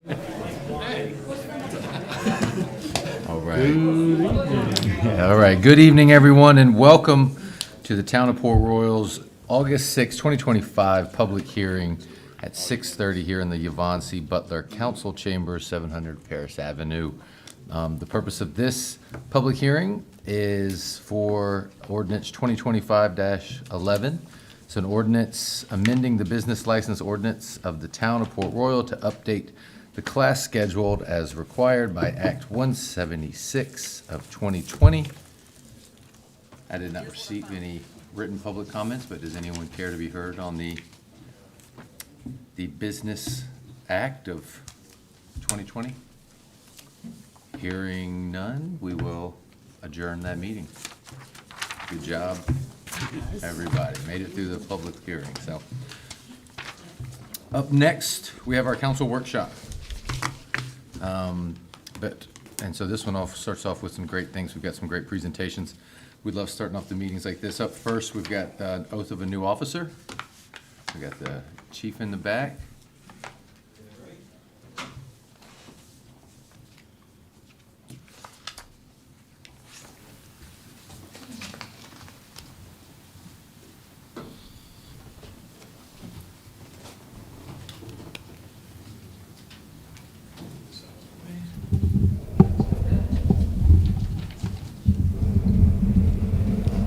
All right. Yeah, all right. Good evening, everyone, and welcome to the Town of Port Royal's August 6, 2025 public hearing at 6:30 here in the Yvonne C. Butler Council Chambers, 700 Paris Avenue. The purpose of this public hearing is for ordinance 2025-11. It's an ordinance amending the business license ordinance of the Town of Port Royal to update the class scheduled as required by Act 176 of 2020. I did not receive any written public comments, but does anyone care to be heard on the Business Act of 2020? Hearing none, we will adjourn that meeting. Good job, everybody. Made it through the public hearing, so. Up next, we have our council workshop. And so this one starts off with some great things. We've got some great presentations. We love starting off the meetings like this. Up first, we've got an oath of a new officer. We got the chief in the back.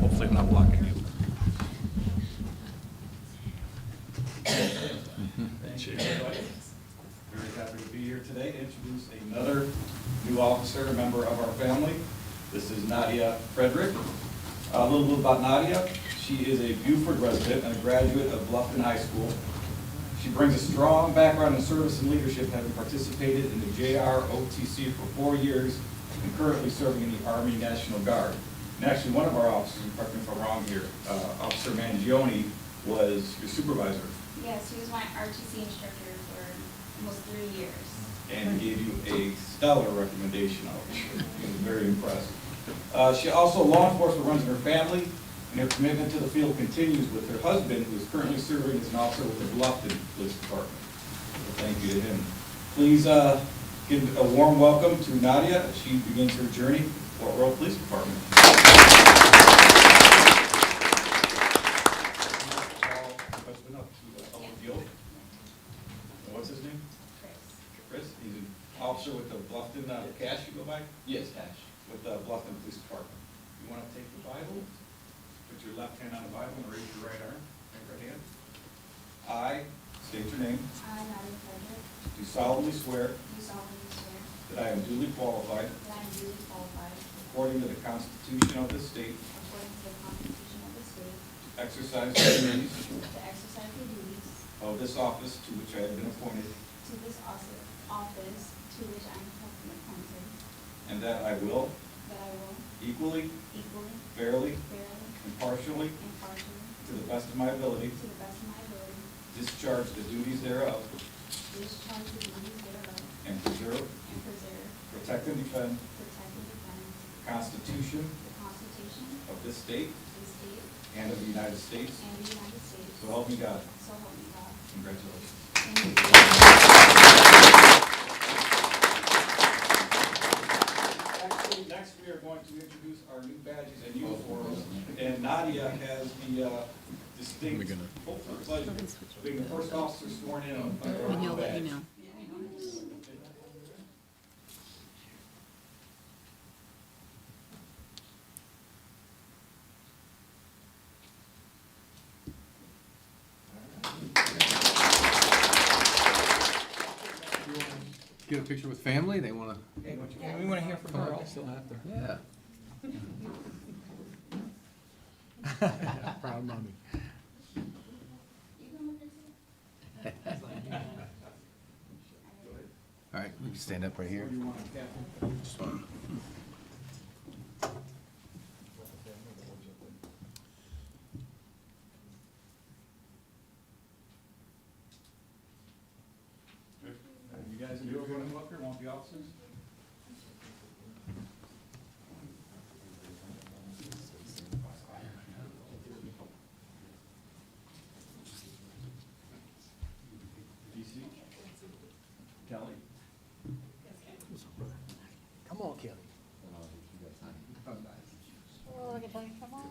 Hopefully I'm not blocking you. Very happy to be here today to introduce another new officer, a member of our family. This is Nadia Frederick. A little bit about Nadia. She is a Buford resident and a graduate of Bluffton High School. She brings a strong background in service and leadership, having participated in the JROTC for 4 years and currently serving in the Army National Guard. And actually, one of our officers, correct me if I'm wrong here, Officer Mangione, was your supervisor. Yes, he was my RTC instructor for almost 3 years. And gave you a stellar recommendation of it. He was very impressed. She also, law enforcement runs in her family, and her commitment to the field continues with her husband, who is currently serving as an officer with the Bluffton Police Department. So thank you to him. Please give a warm welcome to Nadia as she begins her journey with the Port Royal Police Department. Husband up to the oath. And what's his name? Chris, he's an officer with the Bluffton, Cash you go by? Yes, Cash. With the Bluffton Police Department. You want to take the Bible, put your left hand on the Bible and raise your right arm, right hand. I state your name. I, Nadia Frederick, Do solemnly swear do solemnly swear that I am duly qualified, that I am duly qualified, according to the Constitution of this state, according to the Constitution of the state, to exercise the duties to exercise the duties of this office to which I have been appointed, to this office to which I have been appointed, and that I will that I will equally, equally, fairly, fairly, impartially, impartially, to the best of my ability, to the best of my ability, discharge the duties thereof, discharge the duties thereof, and preserve, and preserve, protect, and defend protect, and defend the Constitution the Constitution of this state of the state and of the United States. and the United States. So help me God. So help me God. Congratulations. Thank you. Actually, next we are going to introduce our new badges and uniforms. And Nadia has the distinct, hopefully pleasure of being the first officer sworn in on our And new you'll let badge. me know. Get a picture with family, they want to, We want to hear from her also. yeah. Proud mommy. All right, we can stand up right here. You guys, you want to come up here, want the officers? DC, Kelly, Everybody, come on.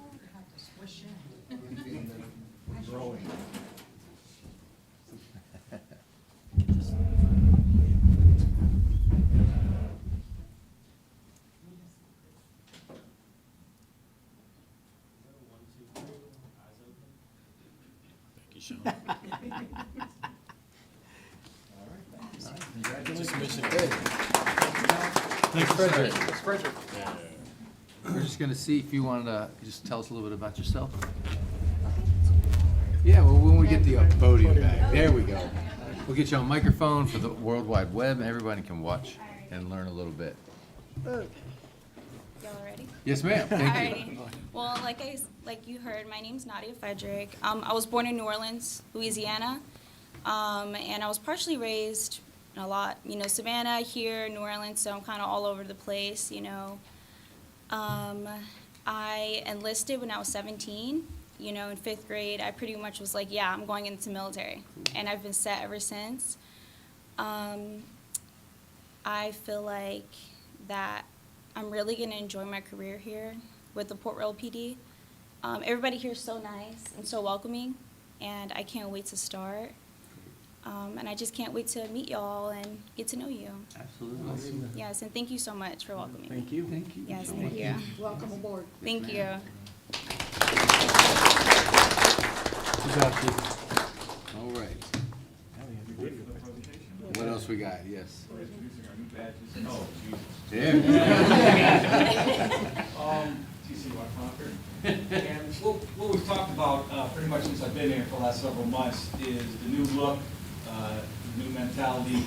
Thanks, Frederick. We're just gonna see if you wanted to just tell us a little bit about yourself. Yeah, well, when we get the podium back, there we go. We'll get you on microphone for the World Wide Web, and everybody can watch and learn a little bit. Y'all ready? Yes, ma'am, thank you. Alrighty. Well, like you heard, my name's Nadia Frederick. I was born in New Orleans, Louisiana, and I was partially raised in a lot, Savannah, here, New Orleans, so I'm kind of all over the place, I enlisted when I was 17. In 5th grade, I pretty much was like, yeah, I'm going into the military, and I've been set ever since. I feel like that I'm really going to enjoy my career here with the Port Royal PD. Everybody here is so nice and so welcoming, and I can't wait to start. And I just can't wait to meet y'all and get to know you. Absolutely. Yes, and thank you so much for welcoming me. Thank you. Thank you. Yes, thank you. Welcome aboard. Thank you. Good job, Chief. All right. What else we got? Yes. We're introducing our new badges. Oh, Jesus. There. TC, you want to come up here? And what we've talked about pretty much since I've been here for the last several months is the new look, the new mentality,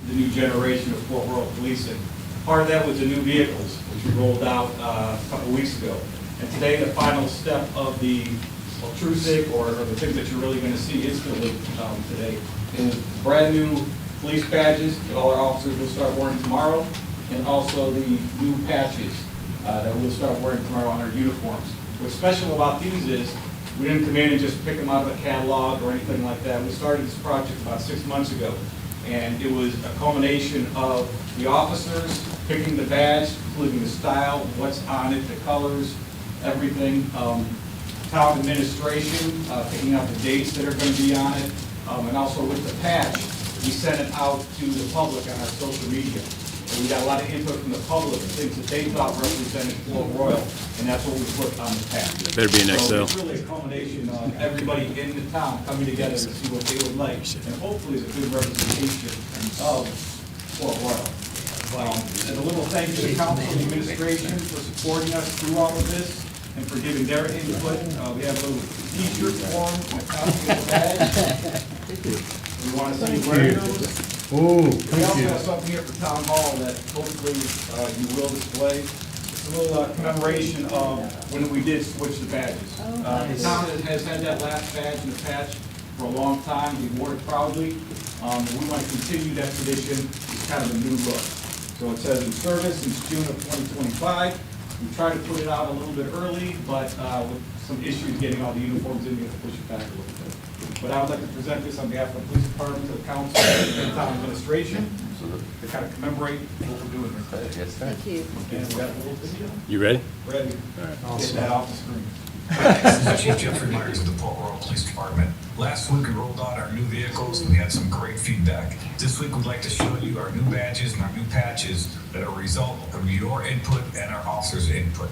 the new generation of Port Royal policing. Part of that was the new vehicles, which we rolled out a couple weeks ago. And today, the final step of the obtrusive, or the things that you're really going to see instantly today, is brand new police badges that all our officers will start wearing tomorrow, and also the new patches that we'll start wearing tomorrow on our uniforms. What's special about these is we didn't come in and just pick them out of a catalog or anything like that. We started this project about 6 months ago, and it was a culmination of the officers picking the badge, including the style, what's on it, the colors, everything. Town administration, picking out the dates that are going to be on it, and also with the patch, we sent it out to the public on our social media. And we got a lot of input from the public, things that they thought represented Port Royal, and that's what we put on the patch. Better be an So XL. it's really a culmination of everybody in the town coming together to see what they would like, and hopefully it's a good representation of Port Royal. And a little thank you to the council and the administration for supporting us through all of this and for giving their input. We have a little t-shirt form and a copy of the badge. We want to see you wearing those. Oh, We thank also you. have something here for Town Hall that hopefully you will display. It's a little commemoration of when we did switch the badges. The town has had that last badge in the patch for a long time. We wore it proudly. We want to continue that tradition. It's kind of a new look. So it says in service since June of 2025. We tried to put it out a little bit early, but with some issues getting all the uniforms in, we have to push it back a little bit. But I would like to present this on behalf of the police department, to the council, and the town administration, to kind of commemorate what we're doing here. Yes, sir. Thank you. And we got a little video. You ready? Ready? Get that off the screen. This is Chief Jeffrey Myers with the Port Royal Police Department. Last week we rolled out our new vehicles and we had some great feedback. This week we'd like to show you our new badges and our new patches that are a result of your input and our officers' input.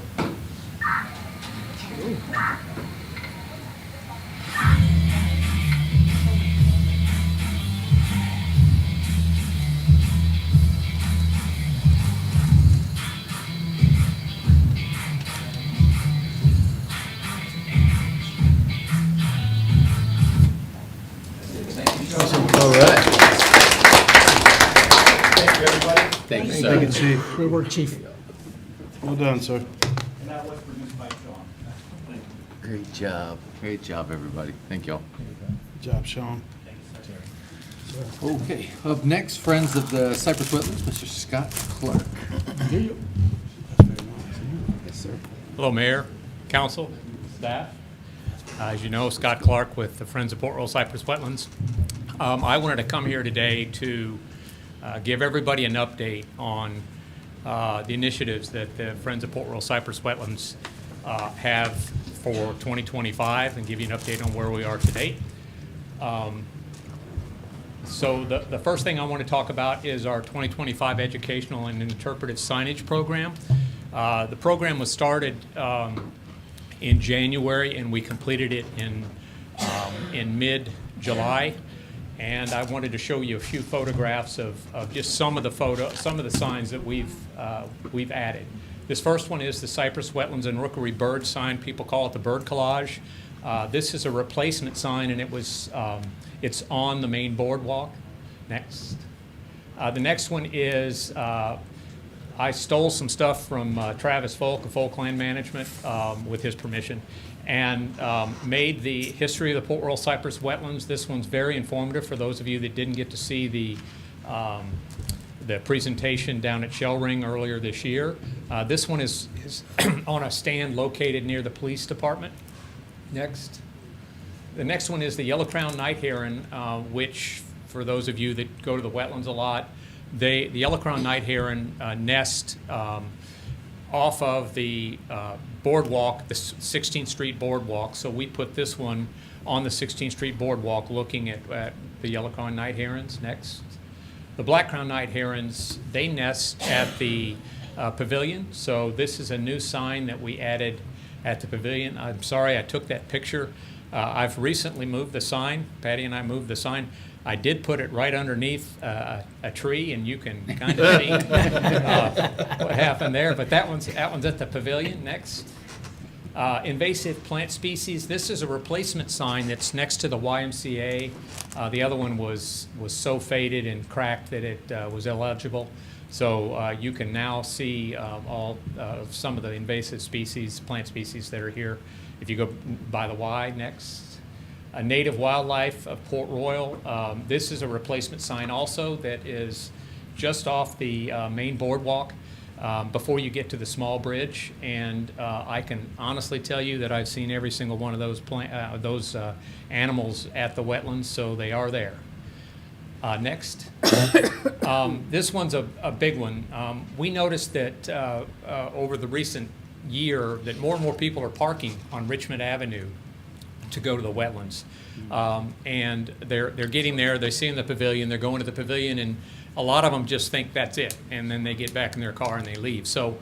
All right. Thank you, everybody. Thank you, Thank you, sir. Chief. Good work, Chief. Well done, sir. And that was produced by Sean. Thank you. Great job. Great job, everybody. Thank y'all. Good job, Sean. Okay, up next, Friends of the Cypress Wetlands, Mr. Scott Clark. Yes, sir. Hello, Mayor, Council, staff. As you know, Scott Clark with the Friends of Port Royal Cypress Wetlands. I wanted to come here today to give everybody an update on the initiatives that the Friends of Port Royal Cypress Wetlands have for 2025 and give you an update on where we are to date. So the first thing I want to talk about is our 2025 educational and interpretive signage program. The program was started in January, and we completed it in mid-July. And I wanted to show you a few photographs of just some of the signs that we've added. This first one is the Cypress Wetlands and Rookery Bird sign. People call it the bird collage. This is a replacement sign, and it's on the main boardwalk. Next. The next one is I stole some stuff from Travis Folk of Folk Land Management with his permission, and made the history of the Port Royal Cypress Wetlands. This one's very informative for those of you that didn't get to see the presentation down at Shell Ring earlier this year. This one is on a stand located near the police department. Next. The next one is the Yellow-crowned night heron, which, for those of you that go to the wetlands a lot, the Yellow-crowned night heron nest off of the boardwalk, the 16th Street boardwalk. So we put this one on the 16th Street boardwalk looking at the Yellow-crowned night herons. Next. The black-crowned night herons, they nest at the pavilion. So this is a new sign that we added at the pavilion. I'm sorry I took that picture. I've recently moved the sign. Patty and I moved the sign. I did put it right underneath a tree, and you can kind of see what happened there. But that one's at the pavilion. Next. Invasive plant species. This is a replacement sign that's next to the YMCA. The other one was so faded and cracked that it was illegible. So you can now see some of the invasive species, plant species that are here. If you go by the Y. Next. Native wildlife of Port Royal. This is a replacement sign also that is just off the main boardwalk before you get to the small bridge. And I can honestly tell you that I've seen every single one of those animals at the wetlands, so they are there. Next. This one's a big one. We noticed that over the recent year that more and more people are parking on Richmond Avenue to go to the wetlands. And they're getting there, they see in the pavilion, they're going to the pavilion, and a lot of them just think that's it, and then they get back in their car and they leave. So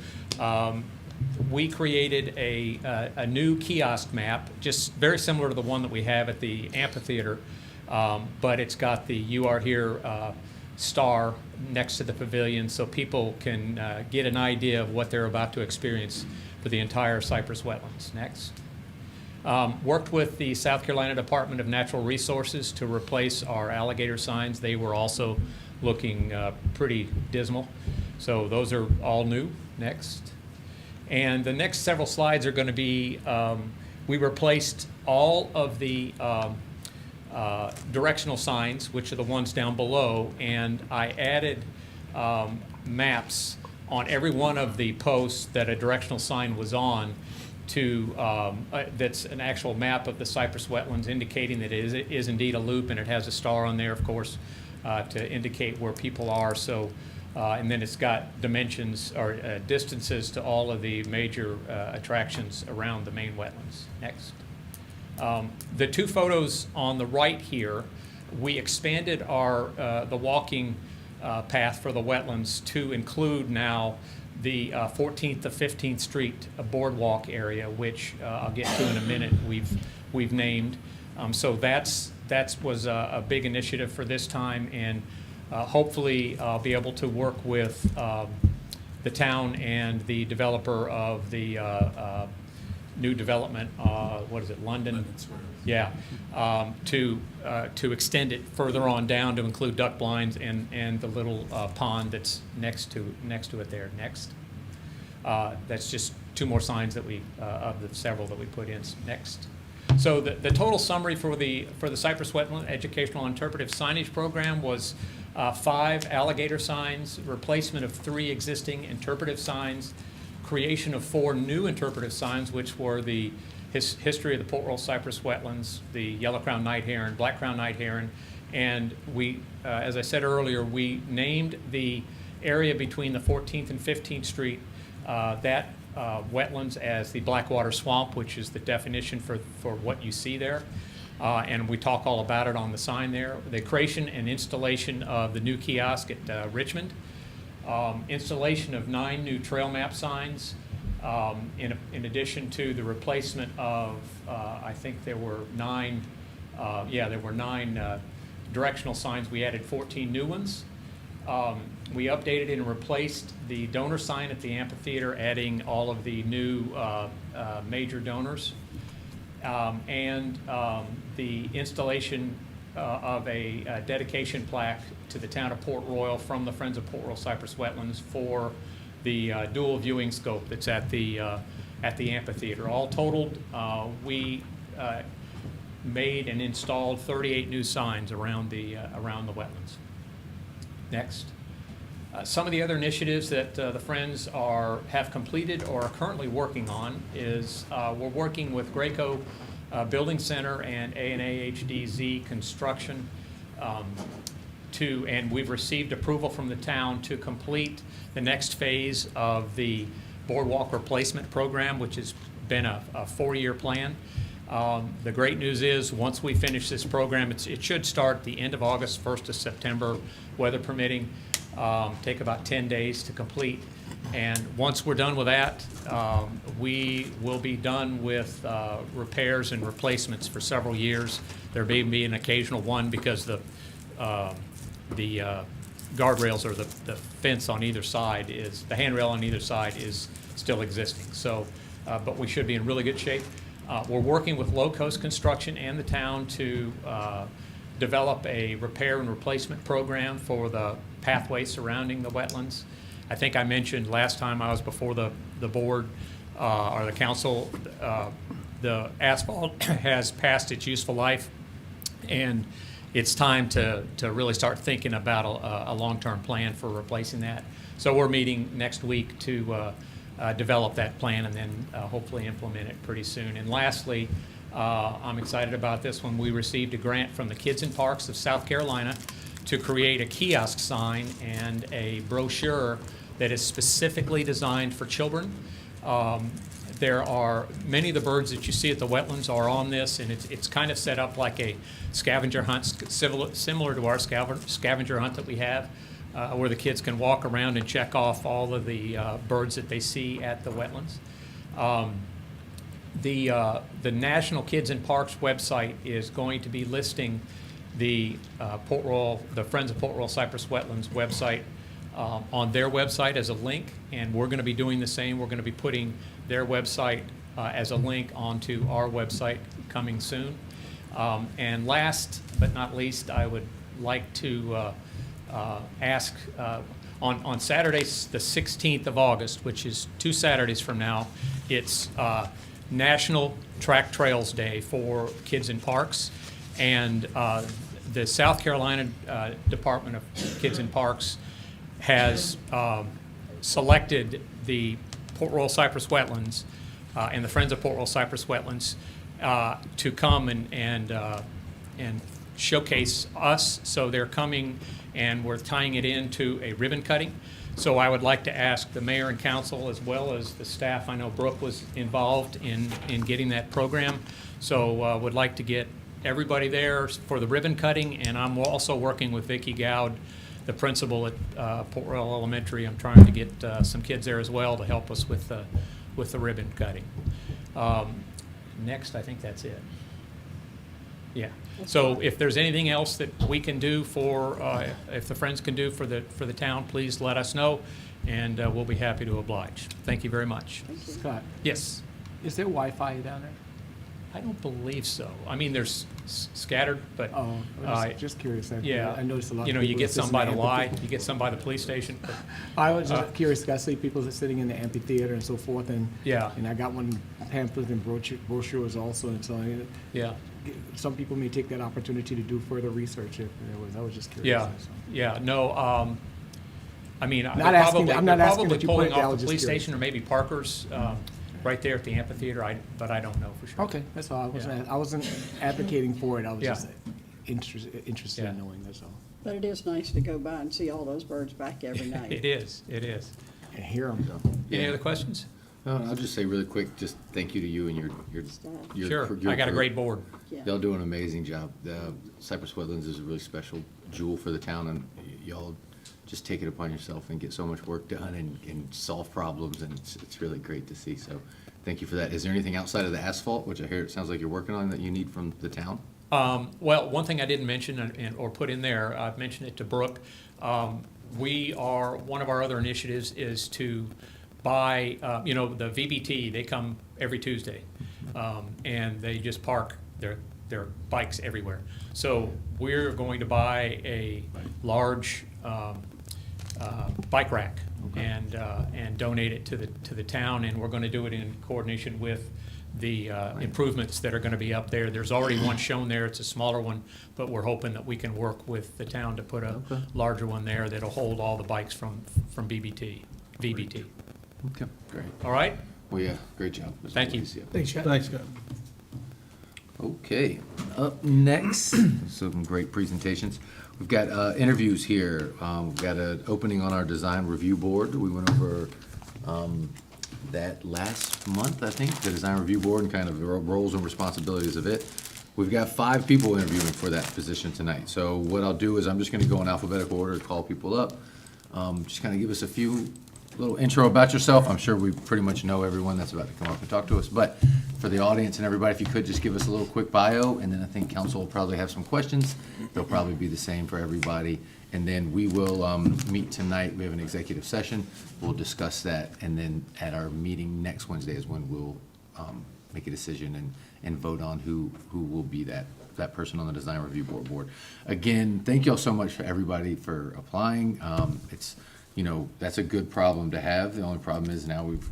we created a new kiosk map, just very similar to the one that we have at the amphitheater, but it's got the "You Are Here" star next to the pavilion, so people can get an idea of what they're about to experience for the entire Cypress Wetlands. Next. Worked with the South Carolina Department of Natural Resources to replace our alligator signs. They were also looking pretty dismal. So those are all new. Next. And the next several slides are going to be, we replaced all of the directional signs, which are the ones down below, and I added maps on every one of the posts that a directional sign was on to, that's an actual map of the Cypress Wetlands indicating that it is indeed a loop, and it has a star on there, of course, to indicate where people are. So, and then it's got dimensions or distances to all of the major attractions around the main wetlands. Next. The two photos on the right here, we expanded our the walking path for the wetlands to include now the 14th to 15th Street boardwalk area, which I'll get to in a minute. We've named. So that was a big initiative for this time, and hopefully I'll be able to work with the town and the developer of the new development. What is it, London? Yeah, to extend it further on down to include duck blinds and the little pond that's next to it there. Next. That's just two more signs that we of the several that we put in. Next. So the total summary for the Cypress Wetland Educational Interpretive Signage Program was 5 alligator signs, replacement of 3 existing interpretive signs, creation of 4 new interpretive signs, which were the history of the Port Royal Cypress Wetlands, the yellow-crowned night heron, black-crowned night heron, and we, as I said earlier, we named the area between the 14th and 15th Street. That wetlands as the Blackwater Swamp, which is the definition for what you see there. And we talk all about it on the sign there. The creation and installation of the new kiosk at Richmond. Installation of 9 new trail map signs, in addition to the replacement of, I think there were 9, there were 9 directional signs. We added 14 new ones. We updated and replaced the donor sign at the amphitheater, adding all of the new major donors. The installation of a dedication plaque to the town of Port Royal from the Friends of Port Royal Cypress Wetlands for the dual viewing scope that's at the amphitheater. All totaled, we made and installed 38 new signs around the wetlands. Next. Some of the other initiatives that the Friends have completed or are currently working on is we're working with Graco Building Center and A&A HDZ Construction and we've received approval from the town to complete the next phase of the boardwalk replacement program, which has been a 4-year plan. The great news is, once we finish this program, it should start the end of August, 1st of September, weather permitting. Take about 10 days to complete. And once we're done with that, we will be done with repairs and replacements for several years. There may be an occasional one because the guardrails or the fence on either side the handrail on either side is still existing. So, but we should be in really good shape. We're working with Low Coast Construction and the town to develop a repair and replacement program for the pathway surrounding the wetlands. I think I mentioned last time I was before the board or the council, the asphalt has passed its useful life, and it's time to really start thinking about a long-term plan for replacing that. So we're meeting next week to develop that plan and then hopefully implement it pretty soon. And lastly, I'm excited about this one. We received a grant from the Kids in Parks of South Carolina to create a kiosk sign and a brochure that is specifically designed for children. There are many of the birds that you see at the wetlands are on this, and it's kind of set up like a scavenger hunt, similar to our scavenger hunt that we have, where the kids can walk around and check off all of the birds that they see at the wetlands. The National Kids in Parks website is going to be listing the Friends of Port Royal Cypress Wetlands website on their website as a link, and we're going to be doing the same. We're going to be putting their website as a link onto our website coming soon. And last but not least, I would like to ask on Saturday, the 16th of August, which is 2 Saturdays from now, it's National Track Trails Day for Kids in Parks, and the South Carolina Department of Kids in Parks has selected the Port Royal Cypress Wetlands and the Friends of Port Royal Cypress Wetlands to come and showcase us. So they're coming, and we're tying it into a ribbon cutting. So I would like to ask the mayor and council, as well as the staff. I know Brooke was involved in getting that program. So would like to get everybody there for the ribbon cutting, and I'm also working with Vicki Gowd, the principal at Port Royal Elementary. I'm trying to get some kids there as well to help us with the ribbon cutting. Next, I think that's it. Yeah. So if there's anything else that we can do if the Friends can do for the town, please let us know, and we'll be happy to oblige. Thank you very much. Scott, Yes. is there Wi-Fi down there? I don't believe so. I mean, there's scattered, but Oh, I was just curious. yeah. I noticed a lot of You know, people you get sitting some by in the Y, amphitheater. you get some by the police station. But I was just curious, 'cause I see people that sitting in the amphitheater and so forth, and Yeah. and I got one pamphlet and brochures also, and so yeah, some people may take that opportunity to do further research if there was. I was just curious. yeah, so. yeah. No, I mean, Not they're asking- probably, I'm not they're asking probably that you put pulling it there, I off was the just police curious. station or maybe Parker's right there at the amphitheater. But I don't know for sure. Okay, that's all. Yeah. I wasn't advocating for it. I was Yeah. just interested Yeah. in knowing, that's all. But it is nice to go by and see all those birds back every night. It is. It is. And hear them though. Any other questions? I'll just say really quick, just thank you to you and your Sure, your I got a crew. great board. Y'all do an amazing job. Cypress Wetlands is a really special jewel for the town, and y'all just take it upon yourself and get so much work done and solve problems, and it's really great to see. So thank you for that. Is there anything outside of the asphalt, which I hear it sounds like you're working on, that you need from the town? Well, one thing I didn't mention or put in there, I've mentioned it to Brooke. One of our other initiatives is to buy, the VBT, they come every Tuesday. And they just park their bikes everywhere. So we're going to buy a large bike rack and donate it to the town, and we're going to do it in coordination with the improvements that are going to be up there. There's already one shown there. It's a smaller one, but we're hoping that we can work with the town to put a larger one there that'll hold all the bikes from VBT. Okay, great. All right? Well, yeah, great job. Mr. Thank you. Luis, yeah. Thanks, Scott. Thanks, Scott. Okay, up next, some great presentations. We've got interviews here. We've got an opening on our design review board. We went over that last month, I think, the design review board and kind of the roles and responsibilities of it. We've got 5 people interviewing for that position tonight. So what I'll do is I'm just going to go in alphabetical order to call people up. Just kind of give us a few little intro about yourself. I'm sure we pretty much know everyone that's about to come up and talk to us, but for the audience and everybody, if you could just give us a little quick bio, and then I think council will probably have some questions. They'll probably be the same for everybody. And then we will meet tonight. We have an executive session. We'll discuss that, and then at our meeting next Wednesday is when we'll make a decision and vote on who will be that person on the design review board. Again, thank y'all so much for everybody for applying. It's, that's a good problem to have. The only problem is now we've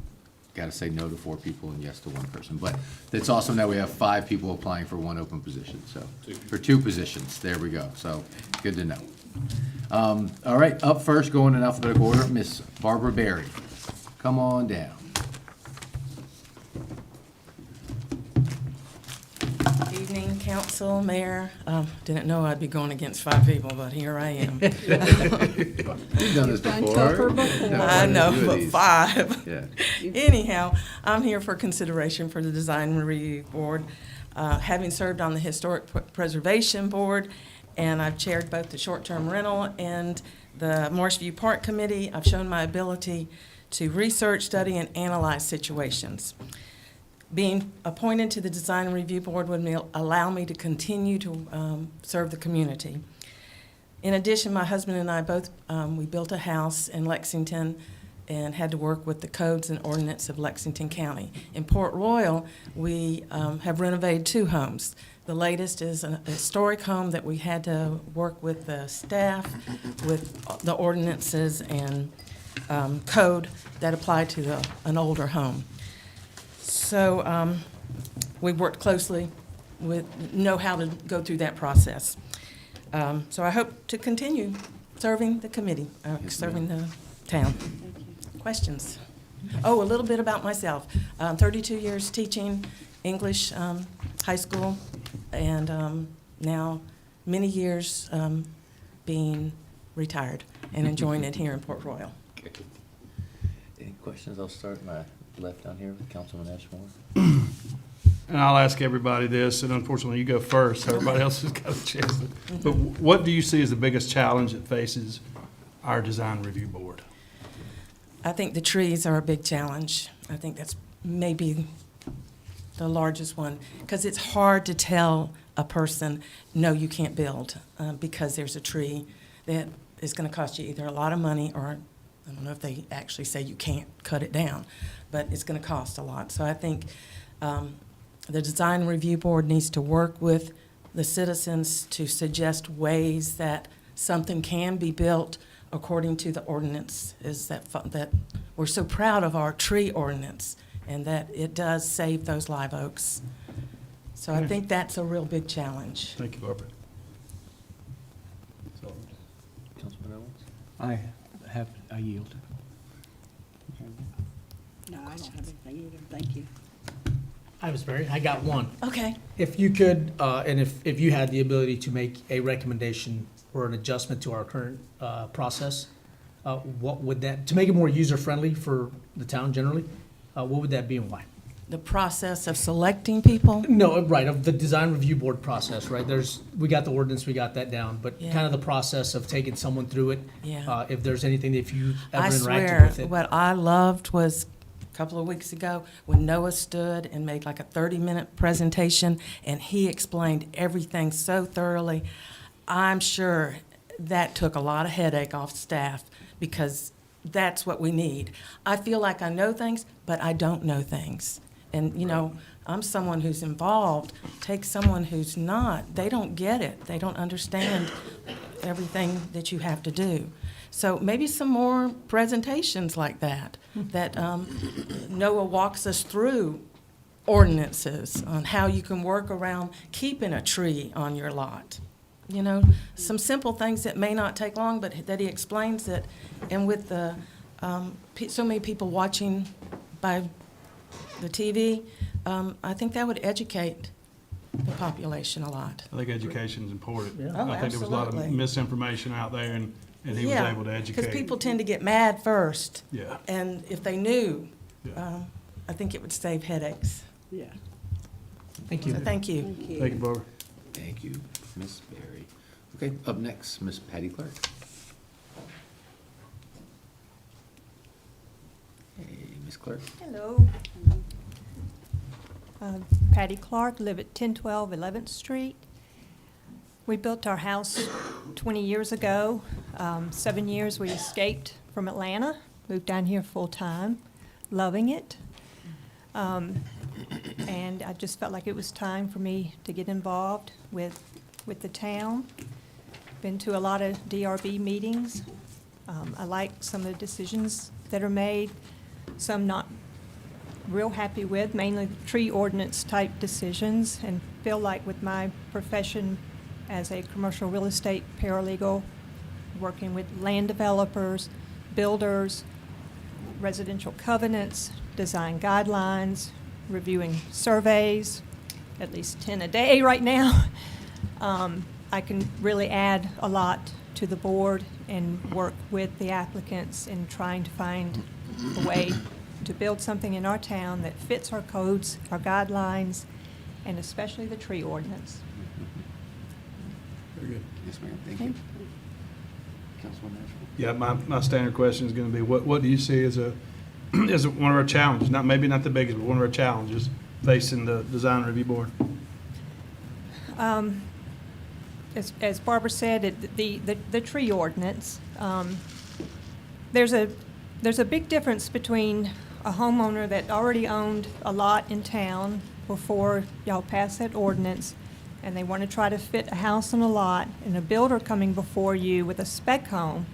got to say no to 4 people and yes to 1 person. But it's awesome that we have 5 people applying for 1 open position, so, for 2 positions, there we go. So, good to know. All right, up first, going in alphabetical order, Miss Barbara Berry. Come on down. Evening, council, mayor. Didn't know I'd be going against 5 people, but here I am. You've done this before. I know, but 5. Yeah. Anyhow, I'm here for consideration for the Design Review Board. Having served on the Historic Preservation Board, and I've chaired both the short-term rental and the Marshview Park Committee, I've shown my ability to research, study, and analyze situations. Being appointed to the Design Review Board would allow me to continue to serve the community. In addition, my husband and I both, we built a house in Lexington and had to work with the codes and ordinance of Lexington County. In Port Royal, we have renovated 2 homes. The latest is a historic home that we had to work with the staff, with the ordinances and code that apply to an older home. So we worked closely know how to go through that process. So I hope to continue serving the committee, serving the town. Questions? Oh, a little bit about myself. 32 years teaching English, high school, and now many years being retired and enjoying it here in Port Royal. Okay. Any questions? I'll start my left down here with Councilman Ashmore. And I'll ask everybody this, and unfortunately you go first, so everybody else has got a chance. But what do you see as the biggest challenge that faces our design review board? I think the trees are a big challenge. I think that's maybe the largest one, because it's hard to tell a person, no, you can't build, because there's a tree that is going to cost you either a lot of money, or I don't know if they actually say you can't cut it down, but it's going to cost a lot. So I think the Design Review Board needs to work with the citizens to suggest ways that something can be built according to the ordinance. Is that we're so proud of our tree ordinance, and that it does save those live oaks. So I think that's a real big challenge. Thank you, Barbara. Councilman Owens? I yield. No, I don't have anything either, thank you. I was Barry. I got one. Okay. If you could, and if you had the ability to make a recommendation or an adjustment to our current process, what would that, to make it more user-friendly for the town generally, what would that be and why? The process of selecting people. No, right, of the design review board process, right? We got the ordinance, we got that down, but Yeah. kind of the process of taking someone through it. Yeah. If there's anything, if you I ever interacted swear, with it. what I loved was a couple of weeks ago when Noah stood and made like a 30-minute presentation, and he explained everything so thoroughly. I'm sure that took a lot of headache off staff, because that's what we need. I feel like I know things, but I don't know things. And, I'm someone who's involved. Take someone who's not. They don't get it. They don't understand everything that you have to do. So maybe some more presentations like that, that Noah walks us through ordinances on how you can work around keeping a tree on your lot. Some simple things that may not take long, but that he explains it. And with the so many people watching by the TV, I think that would educate the population a lot. I think education's important. Yeah. Oh, I think there was a lot of absolutely. misinformation out there, and he was able to educate. Because people tend to get mad first, Yeah. and if they knew, Yeah. I think it would save headaches. Yeah. Thank you. So thank you. Thank you. Thank you, Barbara. Thank you, Ms. Berry. Okay, up next, Ms. Patty Clark. Hey, Ms. Clark. Hello. Patty Clark, live at 1012 11th Street. We built our house 20 years ago. 7 years we escaped from Atlanta, moved down here full-time, loving it. And I just felt like it was time for me to get involved with the town. Been to a lot of DRB meetings. I like some of the decisions that are made, some not real happy with, mainly tree ordinance type decisions, and feel like with my profession as a commercial real estate paralegal, working with land developers, builders, residential covenants, design guidelines, reviewing surveys, at least 10 a day right now, I can really add a lot to the board and work with the applicants in trying to find a way to build something in our town that fits our codes, our guidelines, and especially the tree ordinance. Very good. Yes, ma'am, thank you. Councilman Nashville. Yeah, my standard question is gonna be, what do you see as as one of our challenges, maybe not the biggest, but one of our challenges facing the design review board? As Barbara said, the tree ordinance, there's a big difference between a homeowner that already owned a lot in town before y'all passed that ordinance, and they want to try to fit a house on a lot, and a builder coming before you with a spec home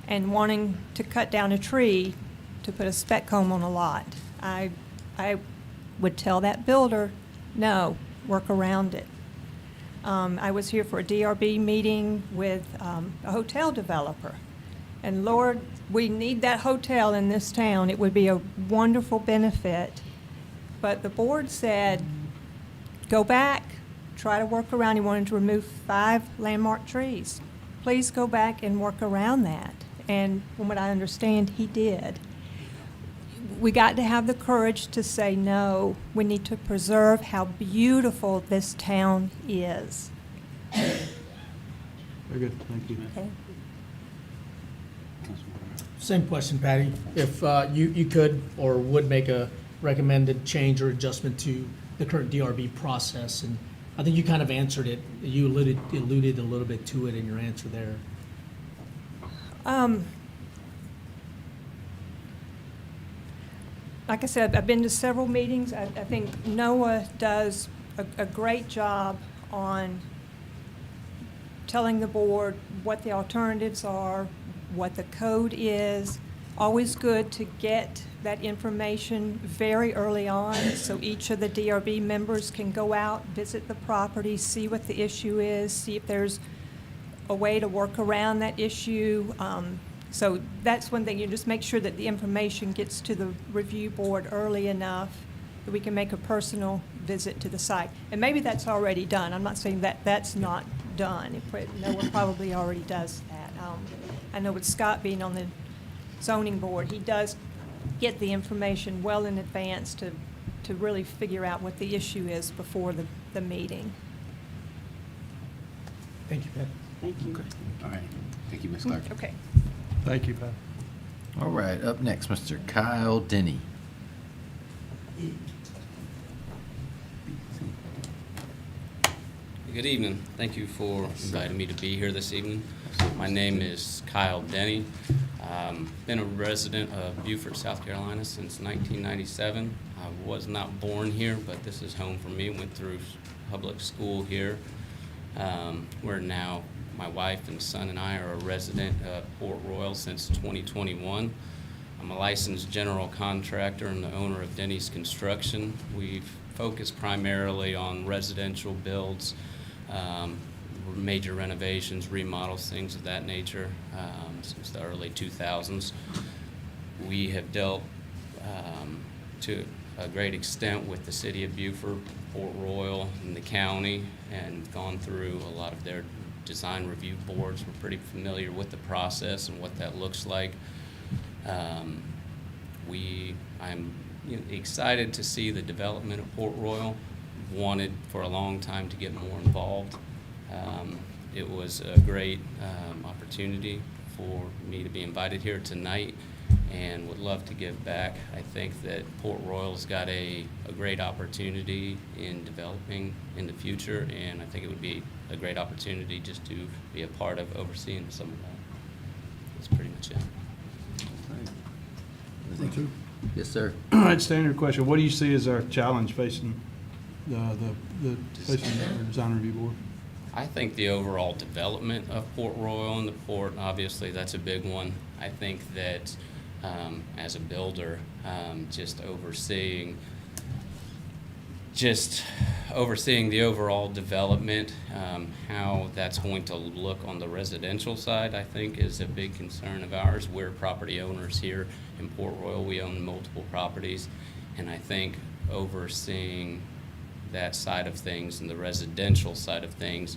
and wanting to cut down a tree to put a spec home on a lot. I would tell that builder, no, work around it. I was here for a DRB meeting with a hotel developer. And Lord, we need that hotel in this town. It would be a wonderful benefit. But the board said, go back, try to work around. He wanted to remove 5 landmark trees. Please go back and work around that. And from what I understand, he did. We got to have the courage to say no. We need to preserve how beautiful this town is. Very good, thank you. Okay? Same question, Patty. If you could or would make a recommended change or adjustment to the current DRB process, and I think you kind of answered it. You alluded a little bit to it in your answer there. Like I said, I've been to several meetings. I think Noah does a great job on telling the board what the alternatives are, what the code is. Always good to get that information very early on so each of the DRB members can go out, visit the property, see what the issue is, see if there's a way to work around that issue. So that's one thing, you just make sure that the information gets to the review board early enough that we can make a personal visit to the site. And maybe that's already done. I'm not saying that that's not done. Noah probably already does that. I know with Scott being on the zoning board, he does get the information well in advance to really figure out what the issue is before the meeting. Thank you, Pat. Thank you. All right. Thank you, Ms. Clark. Okay. Thank you, Pat. All right, up next, Mr. Kyle Denny. Good evening. Thank you for inviting me to be here this evening. My name is Kyle Denny. Been a resident of Beaufort, South Carolina since 1997. I was not born here, but this is home for me. Went through public school here. We're now, my wife and son and I are a resident of Port Royal since 2021. I'm a licensed general contractor and the owner of Denny's Construction. We've focused primarily on residential builds, major renovations, remodels, things of that nature, since the early 2000s. We have dealt to a great extent with the city of Beaufort, Port Royal, and the county, and gone through a lot of their design review boards. We're pretty familiar with the process and what that looks like. I'm excited to see the development of Port Royal. Wanted for a long time to get more involved. It was a great opportunity for me to be invited here tonight and would love to give back. I think that Port Royal's got a great opportunity in developing in the future, and I think it would be a great opportunity just to be a part of overseeing some of that. That's pretty much it. Thank you. Yes, sir. All right, standard question. What do you see as our challenge facing facing our design review board? I think the overall development of Port Royal and the port, obviously, that's a big one. I think that as a builder, just overseeing the overall development, how that's going to look on the residential side, I think is a big concern of ours. We're property owners here in Port Royal. We own multiple properties, and I think overseeing that side of things and the residential side of things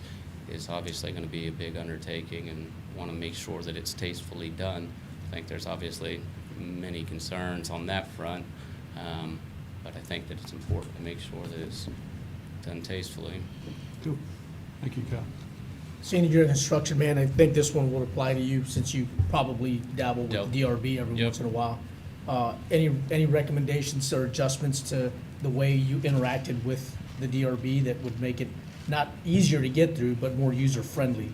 is obviously going to be a big undertaking, and want to make sure that it's tastefully done. I think there's obviously many concerns on that front, but I think that it's important to make sure that it's done tastefully. Cool. Thank you, Kyle. Seeing that you're a construction man, I think this one will apply to you since you probably dabble with Yep. DRB every Yep. once in a while. Any recommendations or adjustments to the way you interacted with the DRB that would make it not easier to get through, but more user-friendly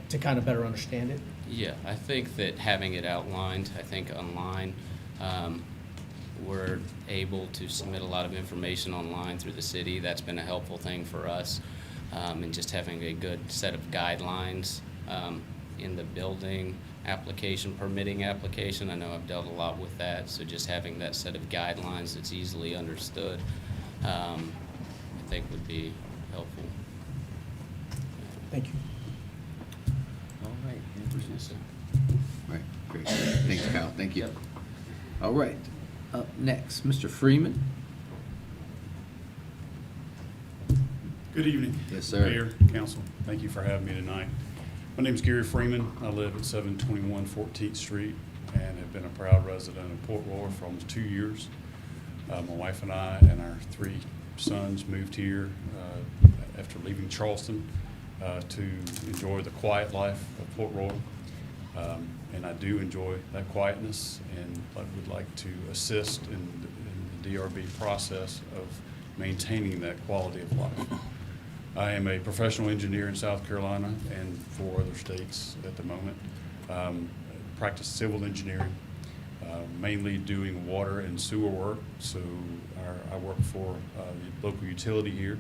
to kind of better understand it? Yeah, I think that having it outlined, I think online, we're able to submit a lot of information online through the city. That's been a helpful thing for us. And just having a good set of guidelines in the building application, permitting application. I know I've dealt a lot with that, so just having that set of guidelines that's easily understood, I think would be helpful. Thank you. All right. Any questions? All right, great. Thanks, Kyle. Thank you. All right. Up next, Mr. Freeman. Good evening. Yes, sir. Mayor, council, thank you for having me tonight. My name is Gary Freeman. I live at 721 14th Street and have been a proud resident of Port Royal for almost 2 years. My wife and I and our 3 sons moved here after leaving Charleston to enjoy the quiet life of Port Royal. And I do enjoy that quietness, and I would like to assist in the DRB process of maintaining that quality of life. I am a professional engineer in South Carolina and 4 other states at the moment. Practice civil engineering, mainly doing water and sewer work. So I work for the local utility here.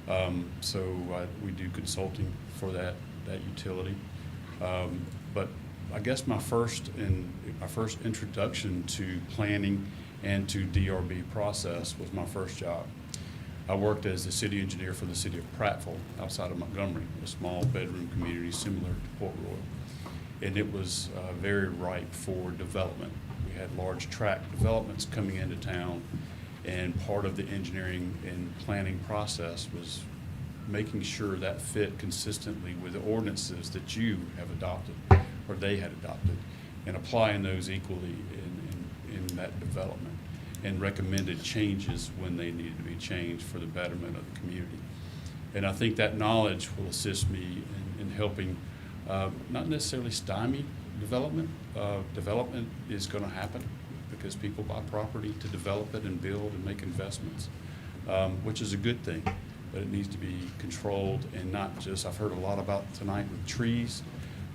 We do consulting for that utility. But I guess my first introduction to planning and to DRB process was my first job. I worked as the city engineer for the city of Prattville outside of Montgomery, a small bedroom community similar to Port Royal. And it was very ripe for development. We had large tract developments coming into town, and part of the engineering and planning process was making sure that fit consistently with the ordinances that you have adopted or they had adopted, and applying those equally in that development and recommended changes when they needed to be changed for the betterment of the community. And I think that knowledge will assist me in helping, not necessarily stymie development. Development is going to happen because people buy property to develop it and build and make investments, which is a good thing, but it needs to be controlled and not just, I've heard a lot about tonight with trees,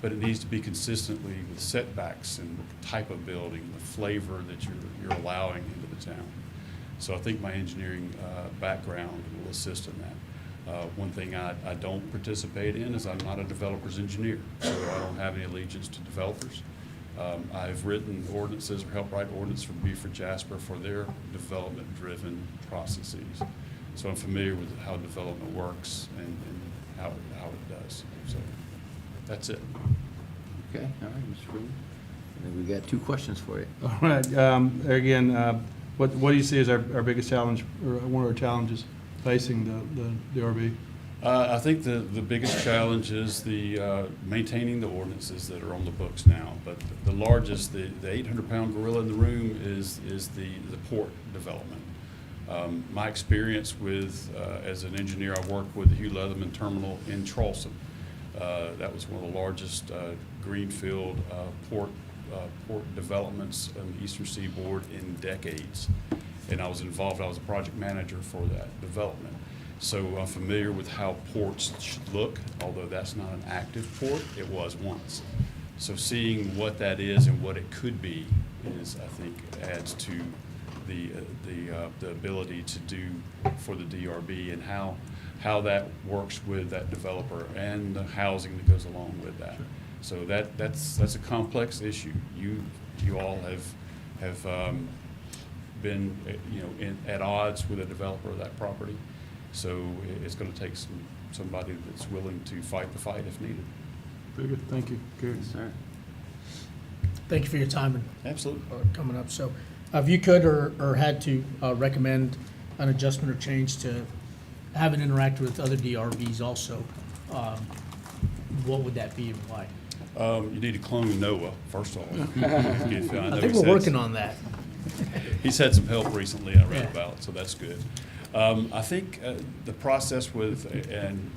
but it needs to be consistently with setbacks and the type of building, the flavor that you're allowing into the town. So I think my engineering background will assist in that. One thing I don't participate in is I'm not a developer's engineer, so I don't have any allegiance to developers. I've written ordinances or helped write ordinance for Beaufort Jasper for their development-driven processes. So I'm familiar with how development works and how it does. So that's it. Okay, all right, Mr. Freeman. I think we got 2 questions for you. All right, again, what do you see as our biggest challenge, or one of our challenges facing the DRB? I think the biggest challenge is the maintaining the ordinances that are on the books now. But the largest, the 800-pound gorilla in the room is the port development. My experience with, as an engineer, I worked with the Hugh Leatherman Terminal in Charleston. That was one of the largest greenfield port developments on the Eastern Seaboard in decades. And I was involved, I was a project manager for that development. So I'm familiar with how ports should look, although that's not an active port, it was once. So seeing what that is and what it could be is, I think, adds to the ability to do for the DRB and how that works with that developer and the housing that goes along with that. So that's a complex issue. You all have been at odds with a developer of that property. So it's going to take somebody that's willing to fight the fight if needed. Very good, thank you, Gary. Yes, sir. Thank you for your time and Absolutely. coming up. So if you could or had to recommend an adjustment or change to have it interact with other DRBs also, what would that be and why? You need to clone Noah, first of all. I think we're working on that. He's had some help recently, I read Yeah. about, so that's good. I think the process and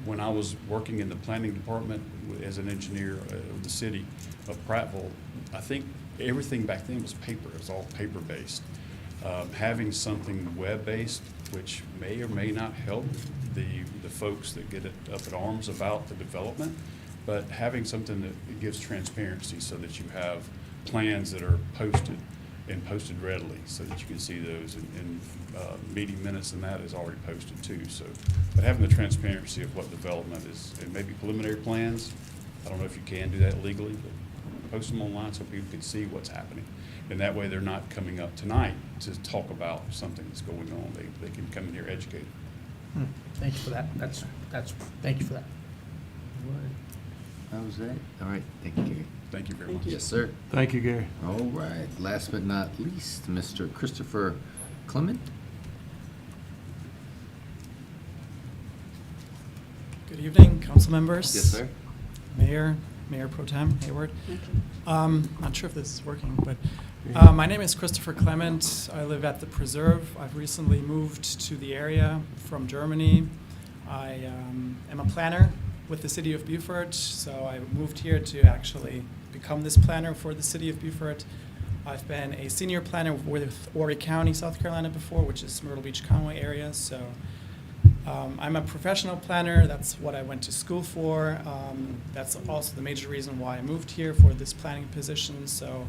when I was working in the planning department as an engineer of the city of Prattville, I think everything back then was paper. It was all paper-based. Having something web-based, which may or may not help the folks that get it up at arms about the development, but having something that gives transparency so that you have plans that are posted and posted readily so that you can see those, and meeting minutes and that is already posted too. So, but having the transparency of what development is, and maybe preliminary plans, I don't know if you can do that legally, but post them online so people can see what's happening. And that way they're not coming up tonight to talk about something that's going on. They can come in here educated. Thank you for that. That's thank you for that. That was it. All right, thank you, Gary. Thank you very much. Yes, sir. Thank you, Gary. All right, last but not least, Mr. Christopher Clement. Good evening, council members. Yes, sir. Mayor Pro Tem Hayward. Not sure if this is working, but my name is Christopher Clement. I live at the Preserve. I've recently moved to the area from Germany. I am a planner with the city of Beaufort, so I moved here to actually become this planner for the city of Beaufort. I've been a senior planner with Horry County, South Carolina before, which is Myrtle Beach, Conway area. So I'm a professional planner. That's what I went to school for. That's also the major reason why I moved here for this planning position. So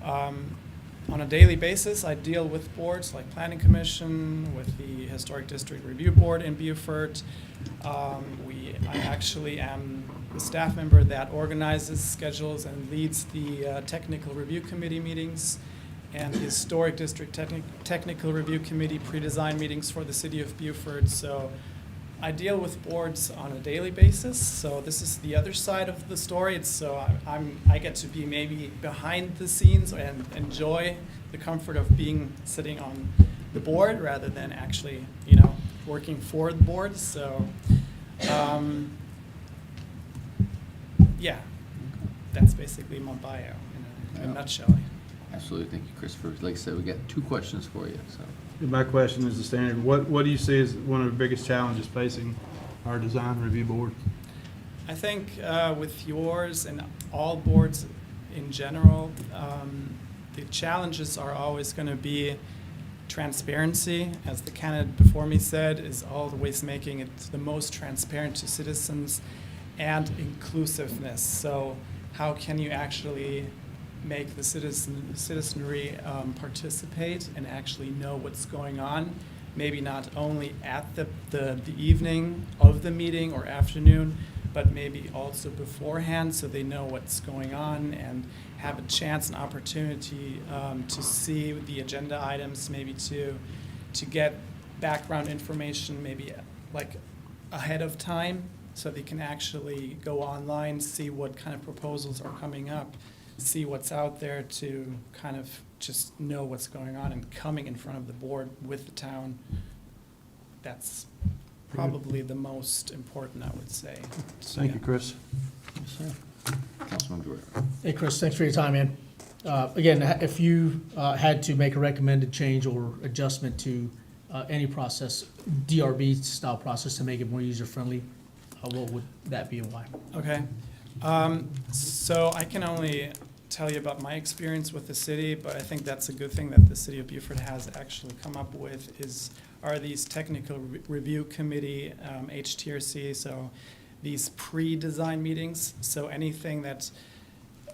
on a daily basis, I deal with boards like Planning Commission, with the Historic District Review Board in Beaufort. I actually am the staff member that organizes, schedules, and leads the Technical Review Committee meetings and the Historic District Technical Review Committee pre-design meetings for the city of Beaufort. So I deal with boards on a daily basis. So this is the other side of the story. I get to be maybe behind the scenes and enjoy the comfort of sitting on the board rather than actually, working for the board. So, yeah, that's basically my bio in a nutshell. Absolutely. Thank you, Christopher. Like I said, we got 2 questions for you, so. My question is the standard. What do you see as one of the biggest challenges facing our design review board? I think with yours and all boards in general, the challenges are always going to be transparency, as the candidate before me said, is always making it the most transparent to citizens, and inclusiveness. So how can you actually make the citizenry participate and actually know what's going on? Maybe not only at the evening of the meeting or afternoon, but maybe also beforehand, so they know what's going on and have a chance and opportunity to see the agenda items, maybe to get background information, maybe like ahead of time, so they can actually go online, see what kind of proposals are coming up, see what's out there, to kind of just know what's going on and coming in front of the board with the town. That's probably the most important, I would say. Thank you, Chris. Councilman Guerrero. Hey, Chris, thanks for your time, man. Again, if you had to make a recommended change or adjustment to any process, DRB style process, to make it more user-friendly, what would that be and why? Okay. So I can only tell you about my experience with the city, but I think that's a good thing that the city of Beaufort has actually come up with are these technical review committee, HTRC, so these pre-design meetings. So anything that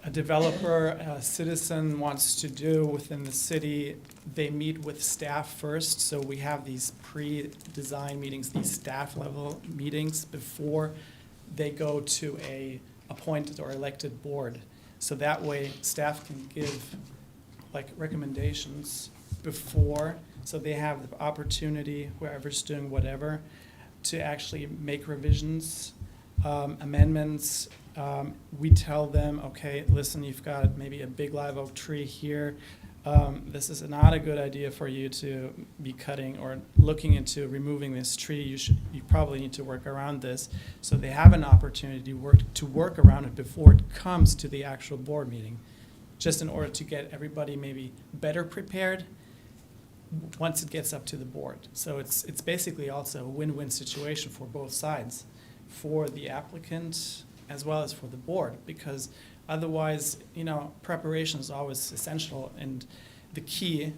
a developer, a citizen wants to do within the city, they meet with staff first. So we have these pre-design meetings, these staff level meetings before they go to a appointed or elected board. So that way staff can give like recommendations before, so they have the opportunity, whoever's doing whatever, to actually make revisions, amendments. We tell them, okay, listen, you've got maybe a big live oak tree here. This is not a good idea for you to be cutting or looking into removing this tree. You probably need to work around this. So they have an opportunity to work around it before it comes to the actual board meeting, just in order to get everybody maybe better prepared once it gets up to the board. So it's basically also a win-win situation for both sides, for the applicant as well as for the board, because otherwise, preparation is always essential, and the key,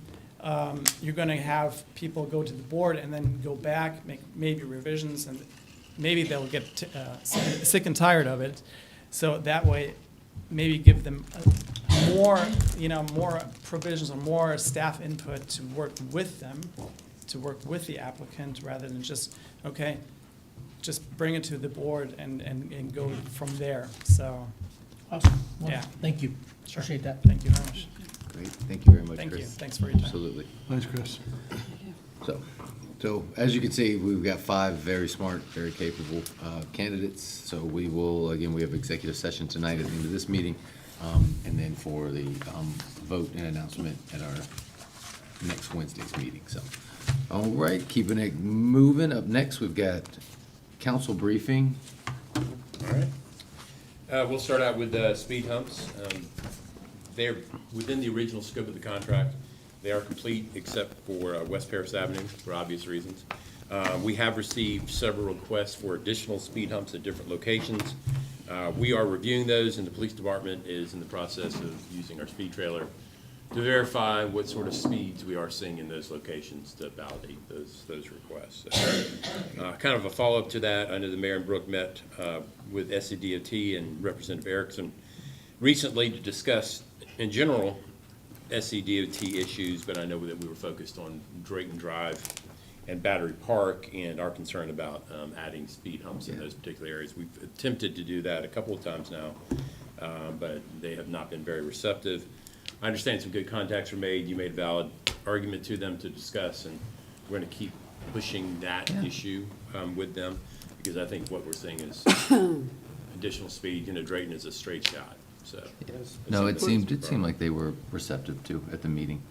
you're going to have people go to the board and then go back, make maybe revisions, and maybe they'll get sick and tired of it. So that way, maybe give them more provisions or more staff input to work with them, to work with the applicant, rather than just bring it to the board and go from there. So. Awesome. Well, Yeah. Thank you. Sure. Appreciate that. Thank you very much. Great. Thank you very much, Thank Chris. you. Thanks for your time. Absolutely. Thanks, Chris. So as you can see, we've got 5 very smart, very capable candidates. So we have executive session tonight at the end of this meeting, and then for the vote and announcement at our next Wednesday's meeting. So, all right, keeping it moving. Up next, we've got council briefing. All right. We'll start out with speed humps. They're within the original scope of the contract. They are complete except for West Paris Avenue for obvious reasons. We have received several requests for additional speed humps at different locations. We are reviewing those, and the police department is in the process of using our speed trailer to verify what sort of speeds we are seeing in those locations to validate those requests. So, kind of a follow-up to that, I know the mayor and Brooke met with SCDOT and Representative Erickson recently to discuss, in general, SCDOT issues, but I know that we were focused on Drayton Drive and Battery Park and our concern about adding speed humps in those particular areas. We've attempted to do that a couple of times now, but they have not been very receptive. I understand some good contacts were made. You made a valid argument to them to discuss, and we're going to keep pushing that issue with them, because I think what we're seeing is additional speed. Drayton is a straight shot. So No, it seemed like they were receptive too at the meeting.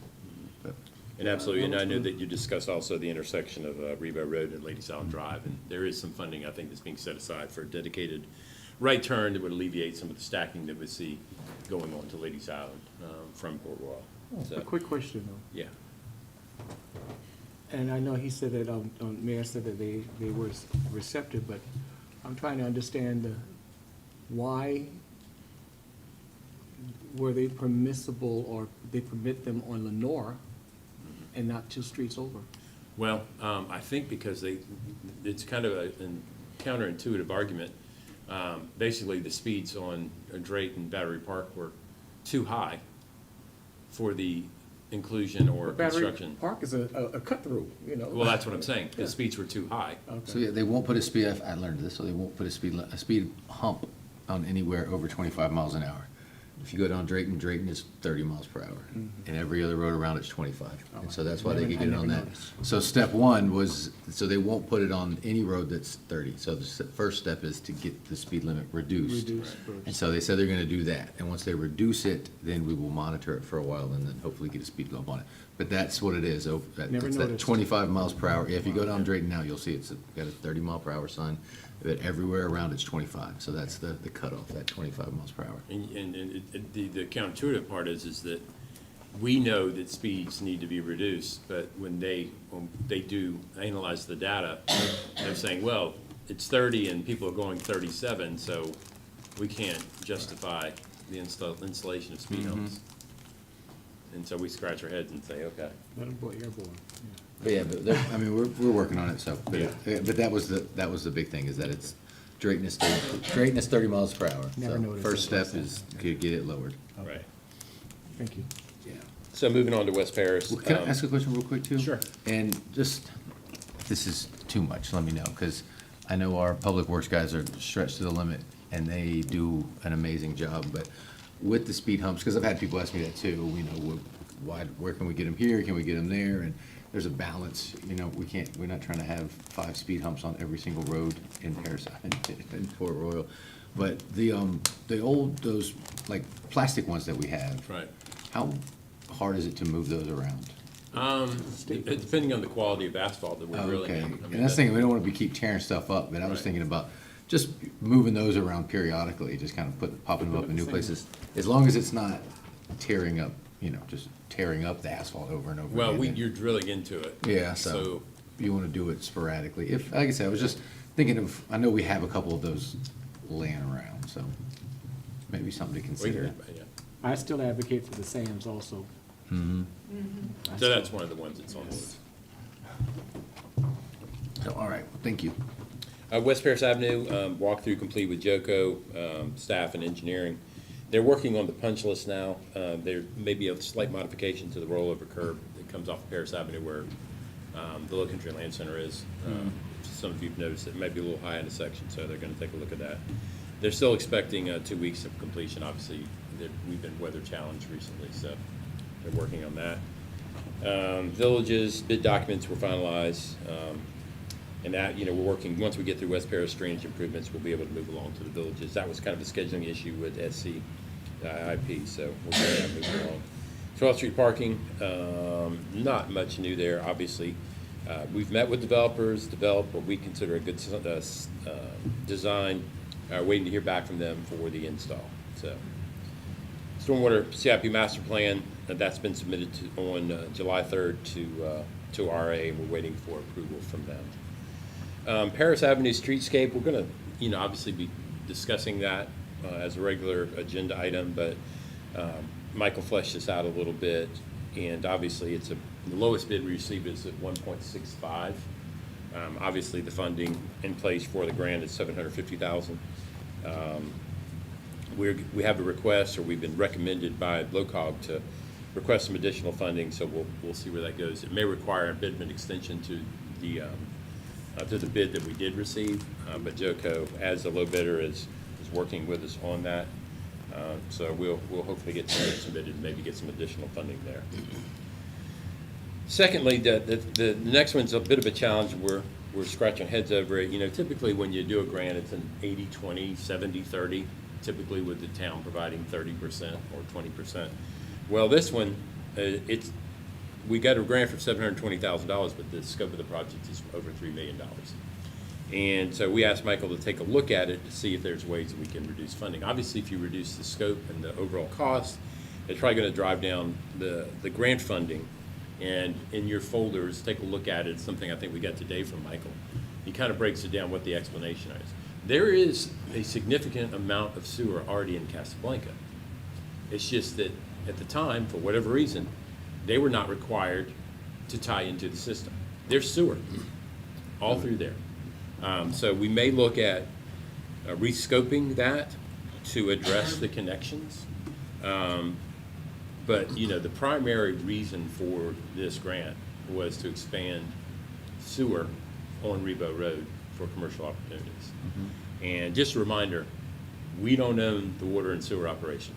But And absolutely, and I know that you discussed also the intersection of Rebo Road and Ladies Island Drive, and there is some funding, I think, that's being set aside for a dedicated right turn that would alleviate some of the stacking that we see going on to Ladies Island from Port Royal. So, A quick question though. yeah. And I know he said that, Mayor said that they were receptive, but I'm trying to understand why were they permissible, or they permit them on Lenore and not 2 streets over? Well, I think because it's kind of a counterintuitive argument. Basically, the speeds on Drake and Battery Park were too high for the inclusion or construction. Battery Park is a cut-through, you know? Well, that's what I'm saying. The speeds were too high. So yeah, they won't put a speed, I learned this, so they won't put a speed hump on anywhere over 25 miles an hour. If you go down Drayton is 30 miles per hour, and every other road around it's 25. And so that's why they could get it on that. So step one was, so they won't put it on any road that's 30. So the first step is to get the speed limit reduced. And so they said they're gonna do that. And once they reduce it, then we will monitor it for a while and then hopefully get a speed bump on it. But that's what it is, Never it's that noticed. 25 miles per hour. If you go down Drayton now, you'll see it's got a 30 mile per hour sign, but everywhere around it's 25. So that's the cutoff, that 25 miles per hour. And the counterintuitive part is that we know that speeds need to be reduced, but when they do analyze the data, they're saying, well, it's 30 and people are going 37, so we can't justify the installation of speed humps. And so we scratch our heads and say, okay. Let them go airborne. But yeah, but I mean, we're working on it, so, but, but that was the big thing, is that it's, Drayton is 30 miles per hour. Never So noticed first it. step is to get it lowered. Right. Thank you. Yeah. So moving on to West Paris. Well, can I ask a question real quick, too? Sure. And just, if this is too much, let me know, because I know our public works guys are stretched to the limit, and they do an amazing job, but with the speed humps, because I've had people ask me that too, you know, where can we get them here, can we get them there, and there's a balance, you know, we're not trying to have 5 speed humps on every single road in Paris, in Port Royal, but the old, those, like, plastic ones that we have. Right. How hard is it to move those around? Depending on the quality of asphalt that we're drilling Okay, in. I mean, and that's thinking, we don't want to keep tearing stuff up, but I was Right. thinking about just moving those around periodically, just kind of popping them up in new places, as long as it's not tearing up, you know, just tearing up the asphalt over and over Well, again. you're drilling into it. Yeah, so you want to do it sporadically. If, like I said, I was just thinking of, I know we have a couple of those laying around, so maybe something to consider. Yeah. I still advocate for the SAMs also. Mm-hmm. So that's one of the ones that's on the list. So, all right, thank you. West Paris Avenue, walkthrough complete with JOCO, staff and engineering. They're working on the punch list now. There may be a slight modification to the rollover curb that comes off of Paris Avenue where the Low Country Land Center is. Some of you've noticed it may be a little high in the section, so they're gonna take a look at that. They're still expecting 2 weeks of completion. Obviously, we've been weather challenged recently, so they're working on that. Villages, bid documents were finalized. And that, you know, we're working, once we get through West Paris drainage improvements, we'll be able to move along to the villages. That was kind of a scheduling issue with SCIP, so we'll get that moving along. 12th Street parking, not much new there, obviously. We've met with developers, developed what we consider a good design, waiting to hear back from them for the install, so. Stormwater CIP master plan, that's been submitted on July 3rd to RA, and we're waiting for approval from them. Paris Avenue streetscape, we're gonna, you know, obviously be discussing that as a regular agenda item, but Michael fleshed this out a little bit, and obviously it's the lowest bid we received is at 1.65. Obviously the funding in place for the grant is $750,000. We have a request, or we've been recommended by LOCOG to request some additional funding, so we'll see where that goes. It may require a bid extension to the bid that we did receive, but JOCO, as a low bidder, is working with us on that. So we'll hopefully get some submitted and maybe get some additional funding there. Secondly, the next one's a bit of a challenge. We're scratching heads over it. You know, typically when you do a grant, it's an 80-20, 70-30, typically with the town providing 30% or 20%. Well, this one, we got a grant for $720,000, but the scope of the project is over $3 million. And so we asked Michael to take a look at it to see if there's ways that we can reduce funding. Obviously, if you reduce the scope and the overall cost, it's probably going to drive down the grant funding. And in your folders, take a look at it. It's something I think we got today from Michael. He kind of breaks it down what the explanation is. There is a significant amount of sewer already in Casablanca. It's just that at the time, for whatever reason, they were not required to tie into the system. There's sewer all through there. So we may look at rescoping that to address the connections. But, you know, the primary reason for this grant was to expand sewer on Rebo Road for commercial opportunities. And just a reminder, we don't own the water and sewer operation.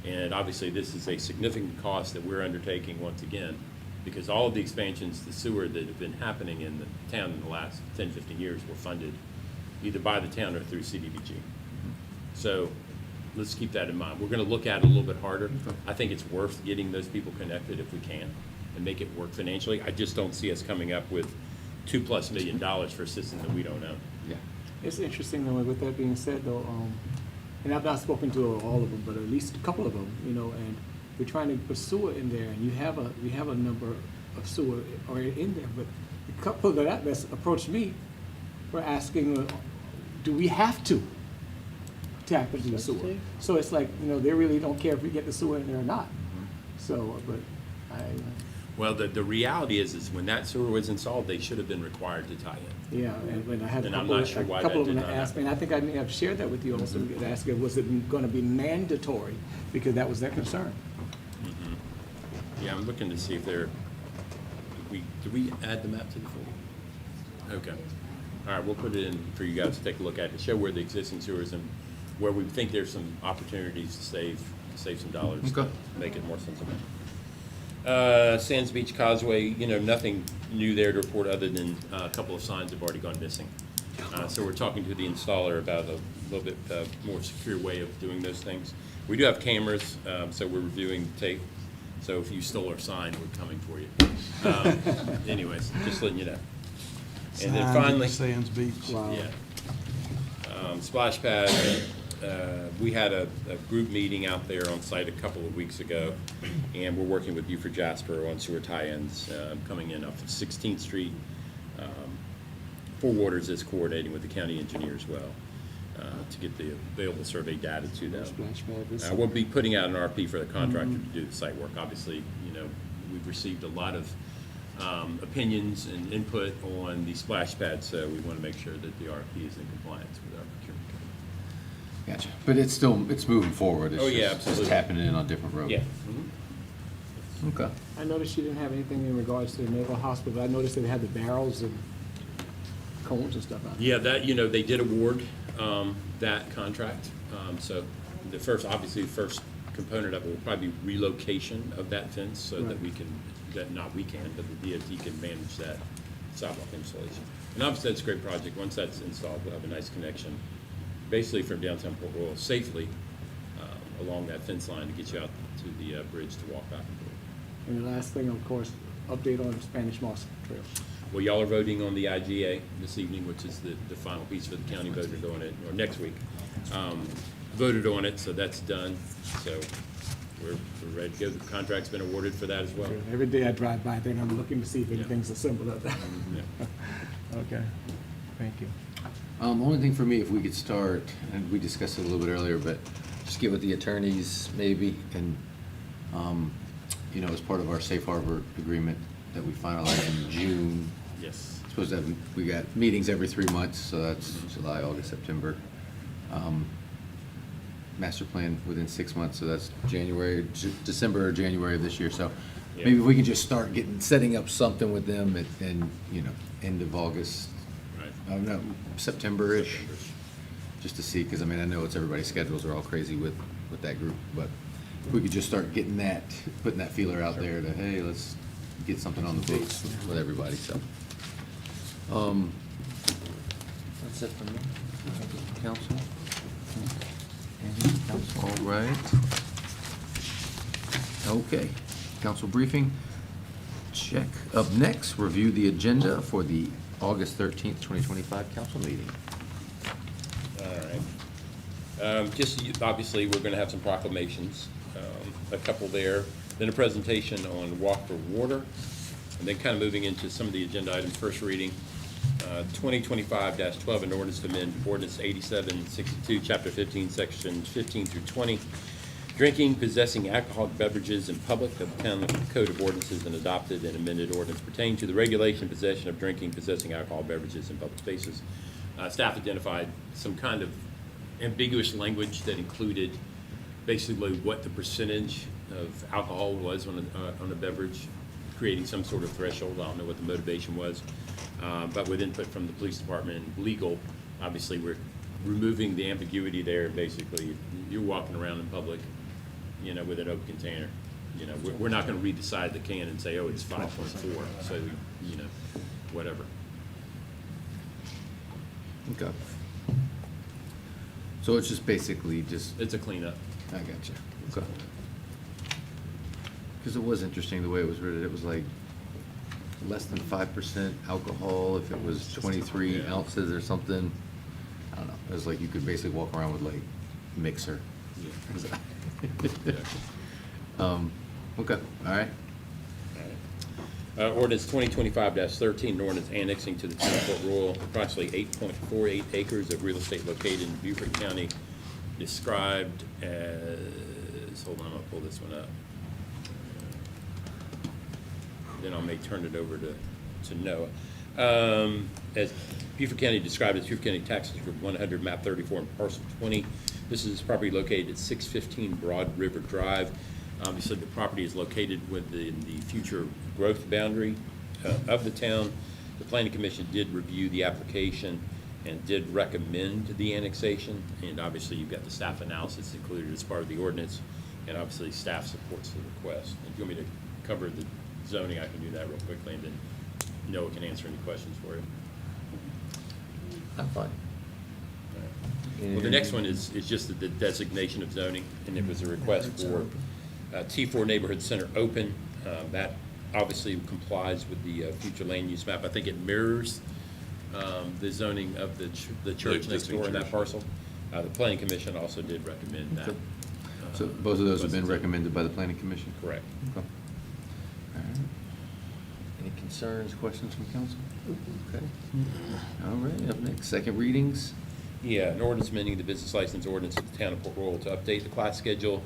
And obviously, this is a significant cost that we're undertaking once again, because all of the expansions to sewer that have been happening in the town in the last 10, 15 years were funded either by the town or through CDBG. So let's keep that in mind. We're going to look at it a little bit harder. I think it's worth getting those people connected if we can and make it work financially. I just don't see us coming up with $2+ million for a system that we don't own. Yeah. It's interesting, though, with that being said, though, and I've not spoken to all of them, but at least a couple of them, you know, and we're trying to put sewer in there, and we have a number of sewer already in there, but a couple that's approached me were asking, do we have to tap into the sewer? So it's like, you know, they really don't care if we get the sewer in there or not. So, but Well, the reality is when that sewer was installed, they should have been required to tie in. yeah, and when I had And a I'm couple, not sure why a couple that of them did not asked me, and I think I may have shared that with you also, asking, was it going to be mandatory? Because that was their concern. Yeah, I'm looking to see if did we add the map to the folder? Okay. All right, we'll put it in for you guys to take a look at, to show where the existing sewers and where we think there's some opportunities to save some dollars. Okay. Make it more sensible. Sands Beach Causeway, you know, nothing new there to report other than a couple of signs have already gone missing. So we're talking to the installer about a little bit more secure way of doing those things. We do have cameras, so we're reviewing tape. So if you stole our sign, we're coming for you. Anyways, just letting you know. And then finally, Sands Beach. Wow. yeah. Splash pad, we had a group meeting out there on site a couple of weeks ago, and we're working with Buford Jasper on sewer tie-ins coming in off of 16th Street. Four Waters is coordinating with the county engineer as well to get the available survey data to them. Splash pad this We'll be putting out an RFP for the contractor to do the site work. Obviously, you know, we've received a lot of opinions and input on the splash pad, so we want to make sure that the RFP is in compliance with our procurement code. Gotcha. But it's moving forward. It's Oh, yeah, just absolutely. tapping in on different roads. Yeah. Okay. I noticed you didn't have anything in regards to the Naval Hospital. I noticed they had the barrels and cones and stuff out there. Yeah, that, you know, they did award that contract. So the first component of it will probably be relocation of that fence so that we can, but the DOT can manage that sidewalk installation. And obviously, that's a great project. Once that's installed, we'll have a nice connection, basically from downtown Port Royal safely along that fence line to get you out to the bridge to walk back and forth. And the last thing, of course, update on the Spanish Moss Trail. Well, y'all are voting on the IGA this evening, which is the final piece for the county voted on it, or next week. Voted on it, so that's done. So we're ready to go. The contract's been awarded for that as well. Every day I drive by there, and I'm looking to see if anything's assembled up there. Yeah. Okay, thank you. Only thing for me, if we could start, and we discussed it a little bit earlier, but just get with the attorneys maybe, and, you know, as part of our safe harbor agreement that we finalized in June. Yes. Supposed to have, we got meetings every 3 months, so that's July, August, September. Master plan within 6 months, so that's December or January of this year. So maybe if we can just start setting up something with them and you know, end of August, Right. no, September-ish, just to see, because I mean, I know everybody's schedules are all crazy with that group, but if we could just start putting that feeler out there to, hey, let's get something on the books with everybody, so. That's it for me. Council? Council, all right. Okay, council briefing, check. Up next, review the agenda for the August 13th, 2025 council meeting. All right. Just, obviously, we're going to have some proclamations. a couple there, then a presentation on Walk for Water, and then kind of moving into some of the agenda items, first reading. 2025-12, an ordinance to amend ordinance 8762, chapter 15, sections 15 through 20, drinking, possessing alcoholic beverages in public of the Town Code of Ordinances, and adopted an amended ordinance pertaining to the regulation and possession of drinking, possessing alcoholic beverages in public spaces. Staff identified some kind of ambiguous language that included basically what the percentage of alcohol was on a beverage, creating some sort of threshold. I don't know what the motivation was. But with input from the police department and legal, obviously we're removing the ambiguity there. Basically, you're walking around in public, you know, with an open container. You know, we're not going to read the side of the can and say, oh, it's 5.4, so, you know, whatever. Okay. So it's just basically just, It's a cleanup. I got you. Okay. Because it was interesting the way it was written. It was like less than 5% alcohol if it was 23 ounces or something. I don't know. It was like you could basically walk around with like mixer. Okay, all right. Ordinance 2025-13, an ordinance annexing to the Town of Port Royal approximately 8.48 acres of real estate located in Beaufort County, described as, hold on, I'll pull this one up. Then I may turn it over to Noah. As Beaufort County described as Beaufort County Tax District 100, map 34, and parcel 20. This is property located at 615 Broad River Drive. Obviously, the property is located within the future growth boundary of the town. The Planning Commission did review the application and did recommend the annexation. And obviously, you've got the staff analysis included as part of the ordinance. And obviously, staff supports the request. And if you want me to cover the zoning, I can do that real quickly, and then Noah can answer any questions for you. I'm fine. Well, the next one is just the designation of zoning, and it was a request for T4 Neighborhood Center open. That obviously complies with the future land use map. I think it mirrors the zoning of the church next door in that parcel. The Planning Commission also did recommend that. So both of those have been recommended by the Planning Commission? Correct. Okay. All right. Any concerns, questions from council? Okay. All right, up next, second readings. Yeah, an ordinance amending the business license ordinance of the Town of Port Royal to update the class schedule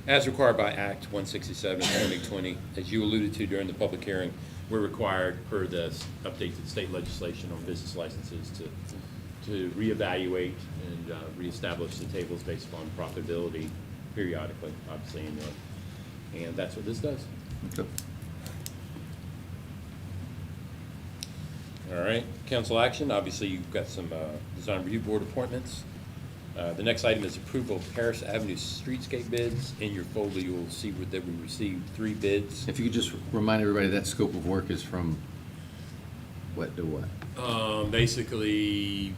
as required by Act 167 of 2020. As you alluded to during the public hearing, we're required per the update to the state legislation on business licenses to reevaluate and reestablish the tables based upon profitability periodically, obviously annually. And that's what this does. Okay. All right, council action, obviously you've got some design review board appointments. The next item is approval of Paris Avenue streetscape bids. In your folder, you'll see that we received 3 bids. If you could just remind everybody that scope of work is from what to what? Basically,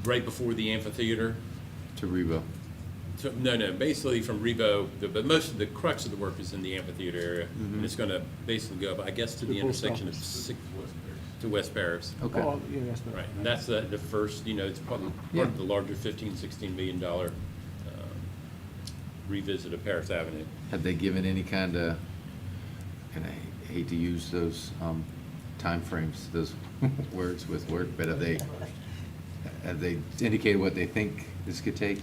right before the amphitheater. To Revo. No, basically from Revo, but most of the crux of the work is in the amphitheater area. And it's gonna basically go up, I guess, to the intersection of to West Paris. Okay. Oh, yeah, that's Right, and that's the first, it's part of the larger $15-16 million revisit of Paris Avenue. Have they given any kind of, and I hate to use those timeframes, those words with work, but have they indicated what they think this could take?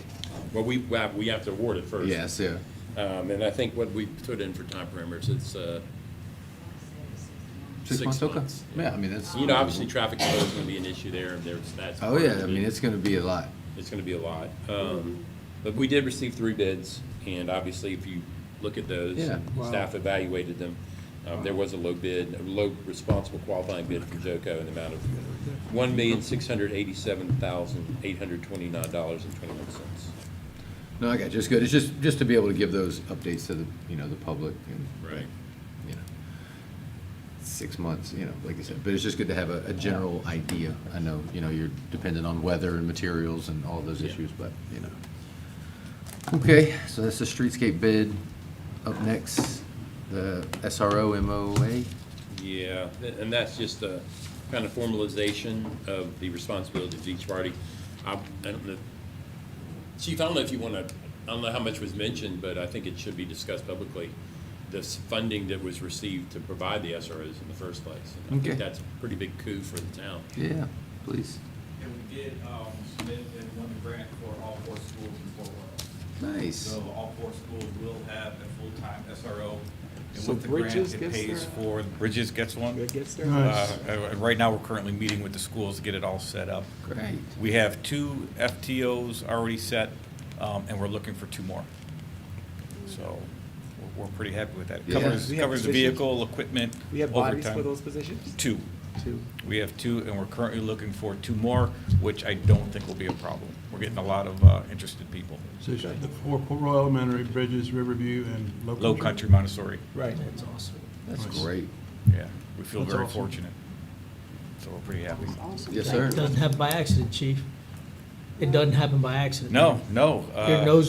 Well, we have to award it first. Yes, yeah. And I think what we put in for time parameters, it's 6 months, okay. months. Yeah, I mean, that's. Obviously, traffic flow is gonna be an issue there, and that's. Oh, yeah, I mean, it's gonna be a lot. It's gonna be a lot. But we did receive 3 bids, and obviously, if you look at those, Yeah. staff evaluated them. There was a low responsible qualifying bid from JOCO in the amount of $1,687,829.21. No, I got you. It's good. It's just to be able to give those updates to the, the public and. Right. 6 months, like I said, but it's just good to have a general idea. I know, you're dependent on weather and materials and all those issues, but, Okay, so that's the streetscape bid. Up next, the SRO MOA. Yeah, and that's just a kind of formalization of the responsibilities of each party. I don't know, Chief, I don't know if you want to I don't know how much was mentioned, but I think it should be discussed publicly, this funding that was received to provide the SROs in the first place. And I Okay. think that's a pretty big coup for the town. Yeah, please. And we did submit and won the grant for all 4 schools in Fort Royal. Nice. So all 4 schools will have a full-time SRO. And So with the grant, Bridges it gets pays their- for, Bridges gets one. It gets there. Right now, we're currently meeting with the schools to get it all set up. Great. We have 2 FTOs already set, and we're looking for 2 more. So we're pretty happy with that. It Yeah. covers We have the positions? vehicle, equipment, We have bodies overtime. for those positions? 2. 2. We have 2, and we're currently looking for 2 more, which I don't think will be a problem. We're getting a lot of interested people. So it's the four Port Royal Elementary, Bridges, Riverview, and Low Country? Low Country Montessori. Right. That's awesome. That's Nice. great. Yeah, we feel That's very awesome. fortunate. So we're pretty happy. Awesome. Yes, sir. It doesn't happen by accident, chief. It doesn't happen by accident. No, no.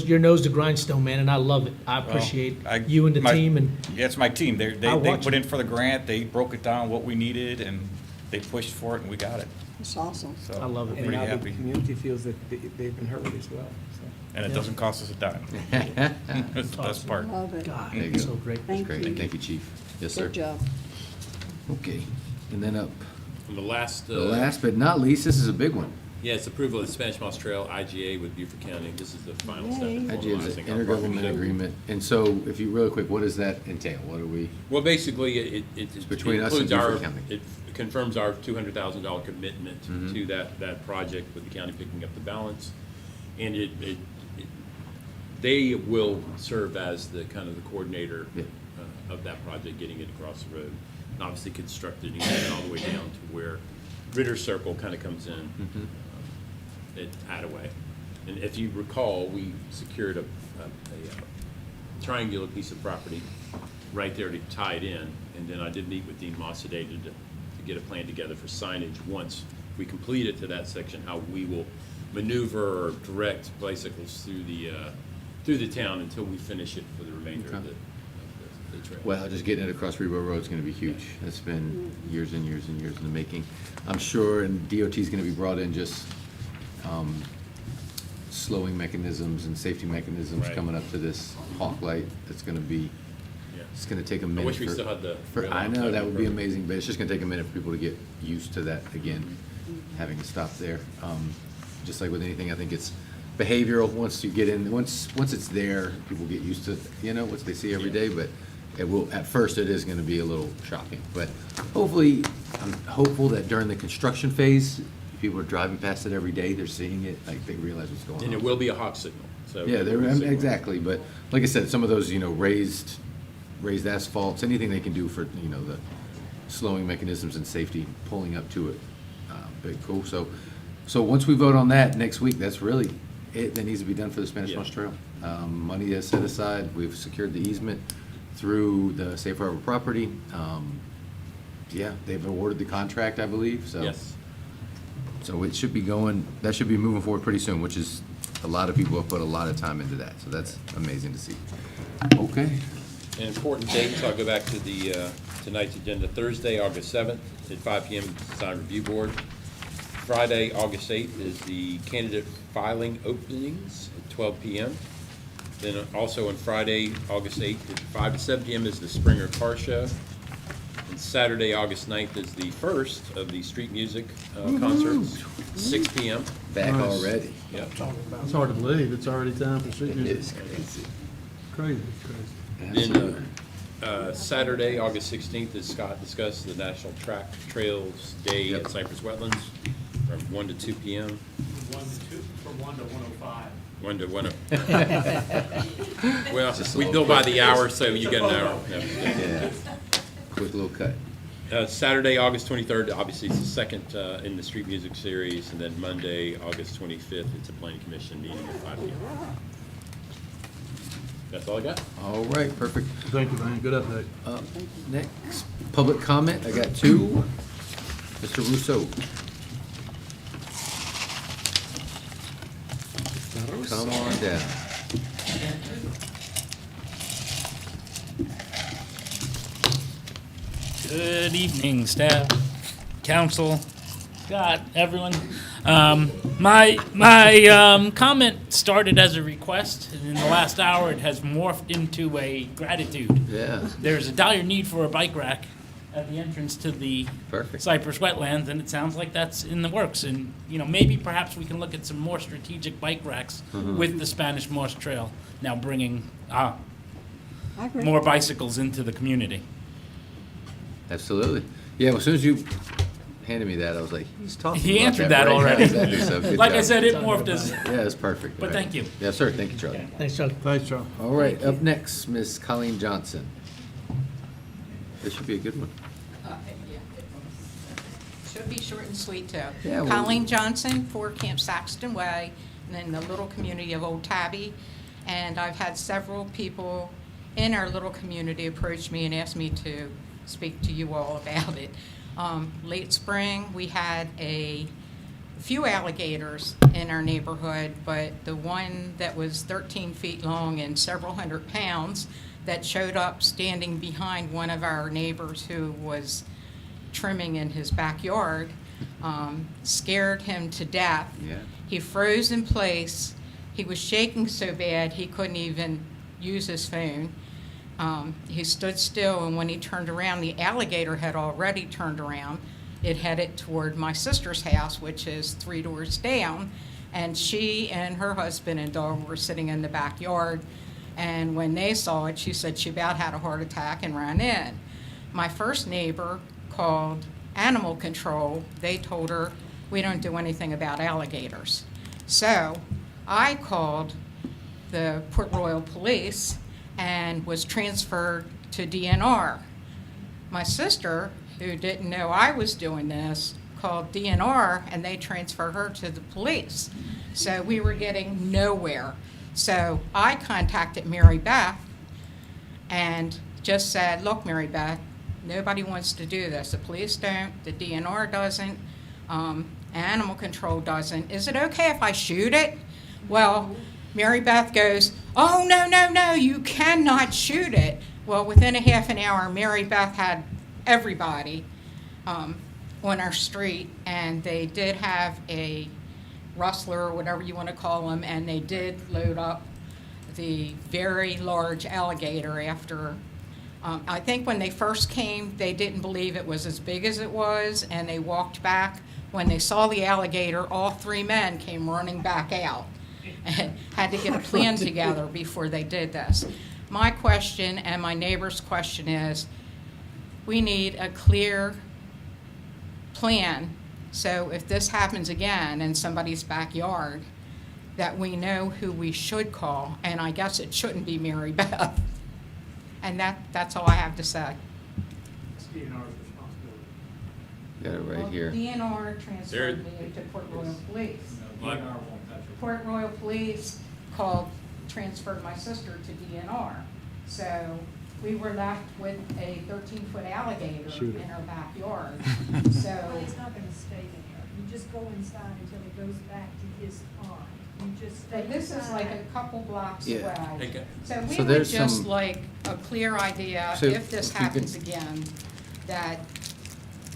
Your nose to grindstone, man, and I love it. I appreciate you and the my- team and Yeah, it's my team. They I they watch put it. in for the grant, they broke it down, what we needed, and they pushed for it, and we got it. It's awesome. So I love it. we're And pretty now the happy. community feels that they've been heard as well, so. And it Yeah. doesn't cost us a dime. That's the best awesome. part. Love it. God, There you it's go. so great. Thank Great. you. Thank you, Chief. Yes, sir. Good job. Okay. And then up, And the last, the last but not least, this is a big one. yeah, it's approval of the Spanish Moss Trail IGA with Beaufort County. This is the final step in Yay. I do have the formalizing our intergovernmental partnership. agreement. And so, if you, really quick, what does that entail? What are we? Well, basically, it between us and includes our, Beaufort County. it confirms our $200,000 commitment Mhm. to that project, with the county picking up the balance. And they will serve as the kind of the coordinator Yeah. of that project, getting it across the road. And obviously constructed and getting it all the way down to where Ritter Circle kind of comes in at Attaway. And if you recall, we secured a triangular piece of property right there to tie it in. And then I did meet with Dean Moss today to get a plan together for signage once we complete it to that section, how we will maneuver or direct bicycles through the town until we finish it for the remainder of the trail. Well, just getting it across Rebo Road is going to be huge. It's been years and years and years in the making. I'm sure, and DOT is going to be brought in just slowing mechanisms and safety mechanisms Right. coming up to this hawk light. It's going to be, Yeah. it's going to take a minute. wish we for- still had the for- rail I on know, time that would be program. amazing, but it's just going to take a minute for people to get used to that again, having to stop there. Just like with anything, I think it's behavioral. Once you get in, once it's there, people get used to, what they see every day, but it will, at first, it is going to be a little shocking. But hopefully, I'm hopeful that during the construction phase, people are driving past it every day, they're seeing it, like, they realize what's going on. And it will be a hawk signal, so. Yeah, it will be a signal. exactly, but like I said, some of those, raised asphalts, anything they can do for, the slowing mechanisms and safety, pulling up to it, big, cool. So once we vote on that next week, that's really it that needs to be done for the Spanish Yeah. Moss Trail. Money is set aside, we've secured the easement through the Safe Harbor property. Yeah, they've awarded the contract, I believe, so. Yes. So it should be going, that should be moving forward pretty soon, which is, a lot of people have put a lot of time into that, so that's amazing to see. Okay. An important date, so I'll go back to the, tonight's agenda. Thursday, August 7th at 5 PM, Design Review Board. Friday, August 8th is the candidate filing openings at 12 PM. Then also on Friday, August 8th at 5 to 7 PM is the Springer Car Show. And Saturday, August 9th is the first of the street music concerts, 6 PM. Back Nice. already. Yep. It's hard to believe, it's already time for street It music. is crazy. Crazy, crazy. Then, Saturday, August 16th, as Scott discussed, the National Track Trails Day at Cypress Wetlands from 1 to 2 PM. 1 to 2, from 1 to 105. 1 to 1. Well, Just a we little bill by quick. the hour, so you get an hour. Yeah. Quick little cut. Saturday, August 23rd, obviously it's the second in the street music series, and then Monday, August 25th, it's a planning commission meeting at 5 PM. That's all I got. All right, perfect. Thank you, man, good update. Next, public comment, I got 2. Mr. Russo. Come on down. Good evening, staff, council, Scott, everyone. My comment started as a request, and in the last hour, it has morphed into a gratitude. Yeah. There's a dire need for a bike rack at the entrance to the Perfect. Cypress wetlands, and it sounds like that's in the works. And, you know, maybe perhaps we can look at some more strategic bike racks with the Spanish Moss Trail now bringing I agree. more bicycles into the community. Absolutely. Yeah, well, as soon as you handed me that, I was like, he's talking He about answered that right? already. Yeah, exactly. So, good Like I job. said, it morphed as. Yeah, that's perfect. But All right. thank you. Yes, sir. Thank you, Charlie. Thanks, Charlie. Thanks, Charlie. All right, up next, Ms. Colleen Johnson. This should be a good one. Should be short and sweet, too. Yeah, well- Colleen Johnson, 4 Camp Saxton Way, in the little community of Old Tabby. And I've had several people in our little community approach me and ask me to speak to you all about it. Late spring, we had a few alligators in our neighborhood, but the one that was 13 feet long and several hundred pounds that showed up standing behind one of our neighbors who was trimming in his backyard, scared him to death. Yeah. He froze in place. He was shaking so bad he couldn't even use his phone. He stood still, and when he turned around, the alligator had already turned around. It headed toward my sister's house, which is 3 doors down, and she and her husband and dog were sitting in the backyard. And when they saw it, she said she about had a heart attack and ran in. My first neighbor called animal control. They told her, we don't do anything about alligators. So I called the Port Royal Police and was transferred to DNR. My sister, who didn't know I was doing this, called DNR and they transferred her to the police. So we were getting nowhere. So I contacted Mary Beth and just said, look, Mary Beth, nobody wants to do this. The police don't, the DNR doesn't, animal control doesn't. Is it okay if I shoot it? Well, Mary Beth goes, oh, no, no, no, you cannot shoot it. Well, within a half an hour, Mary Beth had everybody on our street, and they did have a rustler, or whatever you want to call them, and they did load up the very large alligator after I think when they first came, they didn't believe it was as big as it was, and they walked back. When they saw the alligator, all 3 men came running back out and had to get a plan together before they did this. My question and my neighbor's question is, we need a clear plan, so if this happens again in somebody's backyard, that we know who we should call, and I guess it shouldn't be Mary Beth. And that's all I have to say. Got it right here. DNR transferred me to Port Royal Police. Port Royal Police transferred my sister to DNR. So we were left with a 13-foot alligator in our backyard. So Well, it's not gonna stay there. You just go inside until it goes back to his pond. You just stay but this is like a inside. couple blocks Yeah. away. Okay. So we So would there's just some- like a clear idea, So if this if you can- happens again, that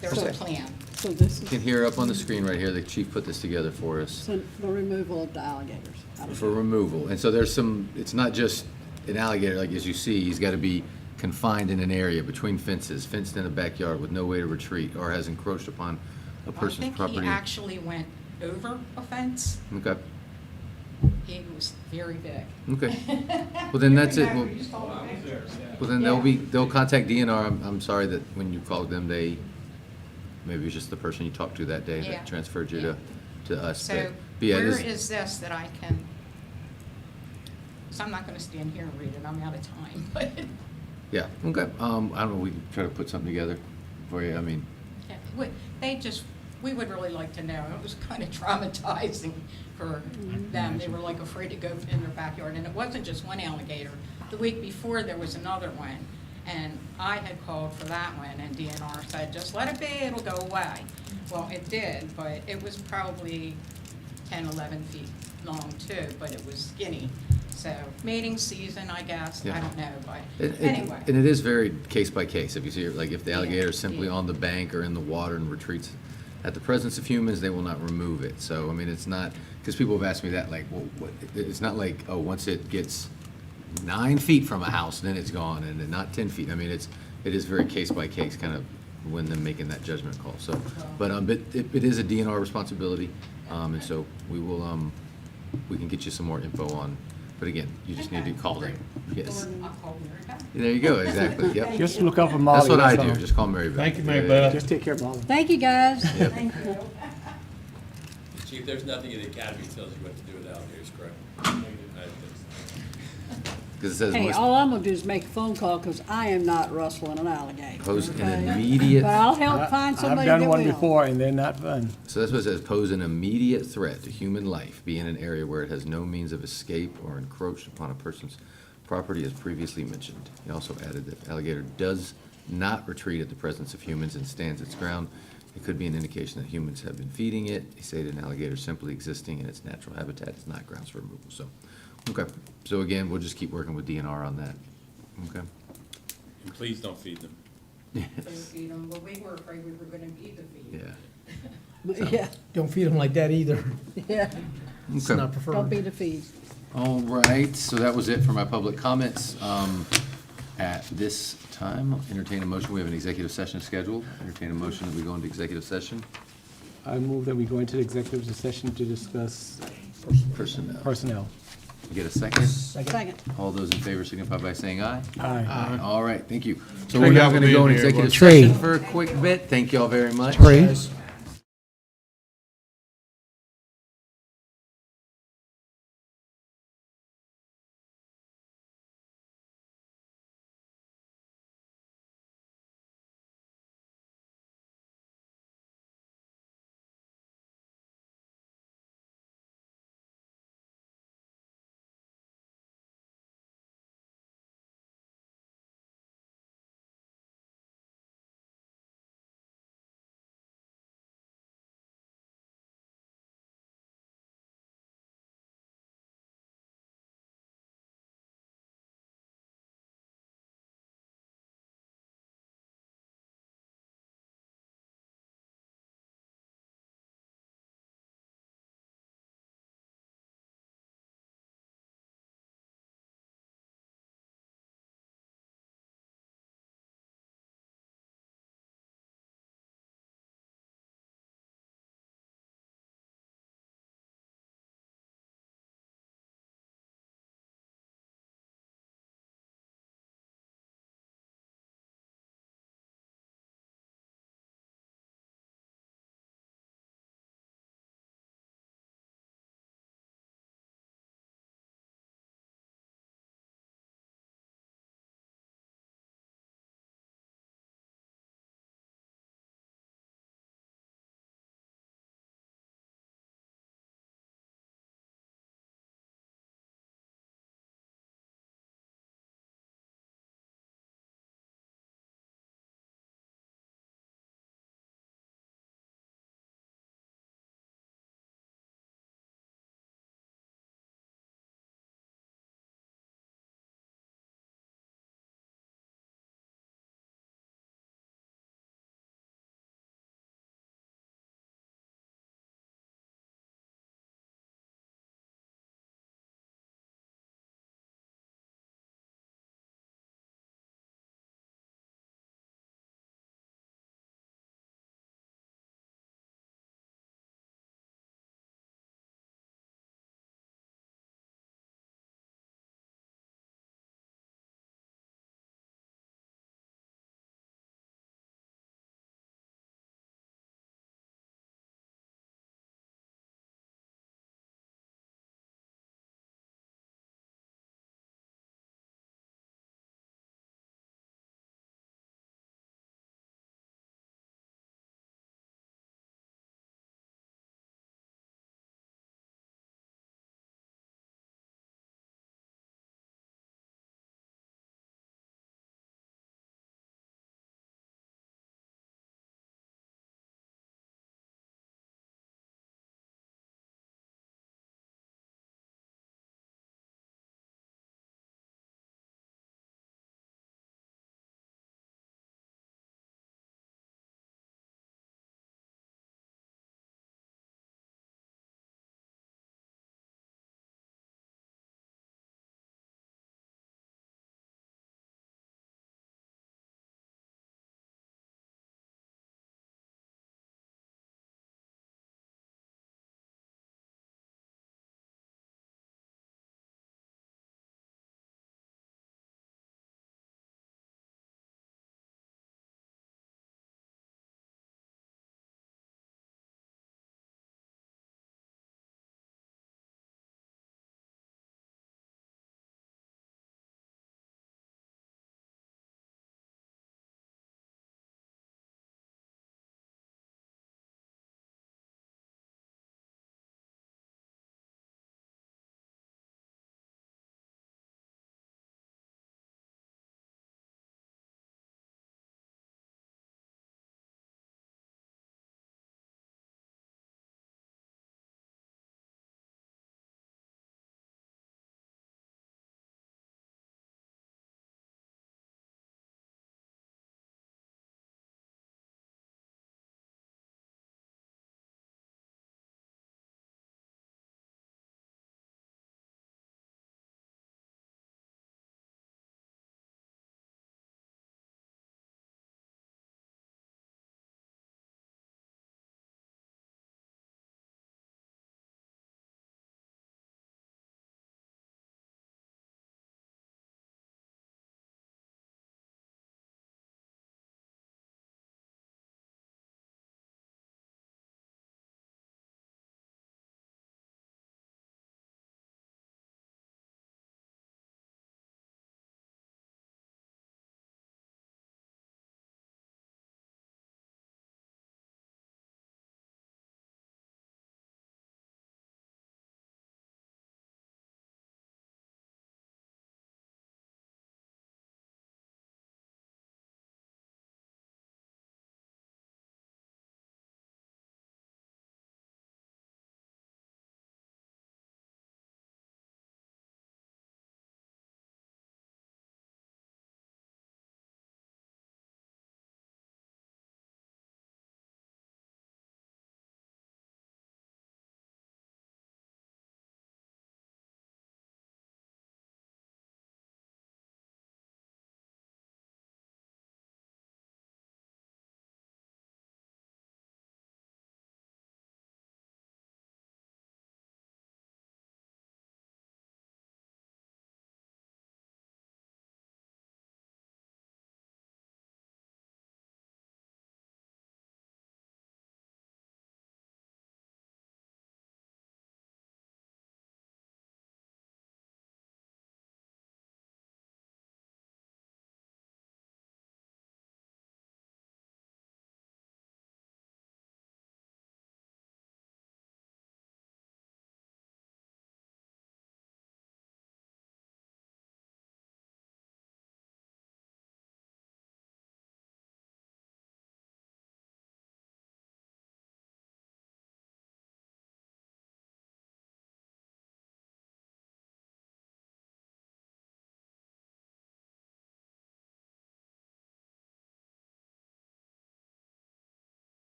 there's a Okay. plan. So this You is, can hear up on the screen right here, the chief put this together for us so the removal of the alligators. out of for removal. And so there's some, it's not just an alligator, like as you see, he's got to be confined in an area between fences, fenced in a backyard with no way to retreat, or has encroached upon a I person's think property. he actually went over a fence. Okay, He was very big. okay. Well, then that's it. Well, You saw the pictures. well, then they'll contact DNR. I'm sorry that when you called them, maybe it was just the person you talked to that day Yeah. that transferred you to us. So But yeah, it where is- is this that I can, so I'm not gonna stand here and read it, I'm out of time, but Yeah, okay. I don't know, we can try to put something together for you. I mean, yeah, we would really like to know. It was kind of traumatizing for them. They were like afraid to go in their backyard, and it wasn't just one alligator. The week before, there was another one, and I had called for that one, and DNR said, just let it be, it'll go away. Well, it did, but it was probably 10, 11 feet long too, but it was skinny. So mating season, I guess, I Yeah. don't know, but It- anyway. And it is very case by case. If you see, like, if the alligator is simply yeah. on the bank or in the water and retreats, At the presence of humans, they will not remove it. So, I mean, it's not, because people have asked me that, like, well, it's not like, oh, once it gets 9 feet from a house, then it's gone, and then not 10 feet. I mean, it is very case by case, kind of when them making that judgment call. So, but it is a DNR responsibility, and so we will, we can get you some more info on, but again, you just need to call them. Yes. There you go, exactly, yep. Just look up for Molly. That's what I all. do, just call Mary Beth. Thank you, Mary Beth. Just take care of Molly. Thank you, guys. Yep. Chief, there's nothing in the academy that tells you what to do with alligators, correct? Because it says Hey, must all I'm gonna do is make a phone call, because I am not rustling an alligator. pose an okay? immediate, But I'll help find somebody I've that done one will. before, and they're not fun. so that's what it says, pose an immediate threat to human life, be in an area where it has no means of escape or encroached upon a person's property as previously mentioned. He also added that alligator does not retreat at the presence of humans and stands its ground. It could be an indication that humans have been feeding it. He stated an alligator simply existing in its natural habitat is not grounds for removal, so, okay. So again, we'll just keep working with DNR on that, okay? And please don't feed them. Feed them, but we were afraid we were gonna be the feed. Yeah. Yeah, Don't feed them like that either. yeah. It's Okay. not preferred. Don't be the feed. All right, so that was it for my public comments. At this time, I'll entertain a motion, we have an executive session scheduled. Entertain a motion that we go into executive session. I move that we go into the executive session to discuss Personnel. personnel. You get a second? Second. All those in favor signify by saying aye. Aye. All right, thank you. So Trey we're now got gonna me go in in here, executive Trey. session for a quick bit. Thank you all very much. Trey.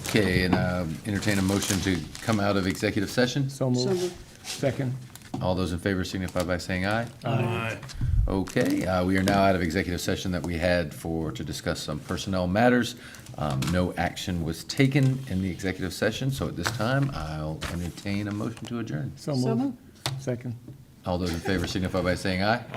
Okay, and entertain a motion to come out of executive session. So moved. Second. All those in favor signify by saying aye. Aye. Okay, we are now out of executive session that we had to discuss some personnel matters. No action was taken in the executive session, so at this time, I'll entertain a motion to adjourn. So moved. Second. All those in favor signify by saying aye.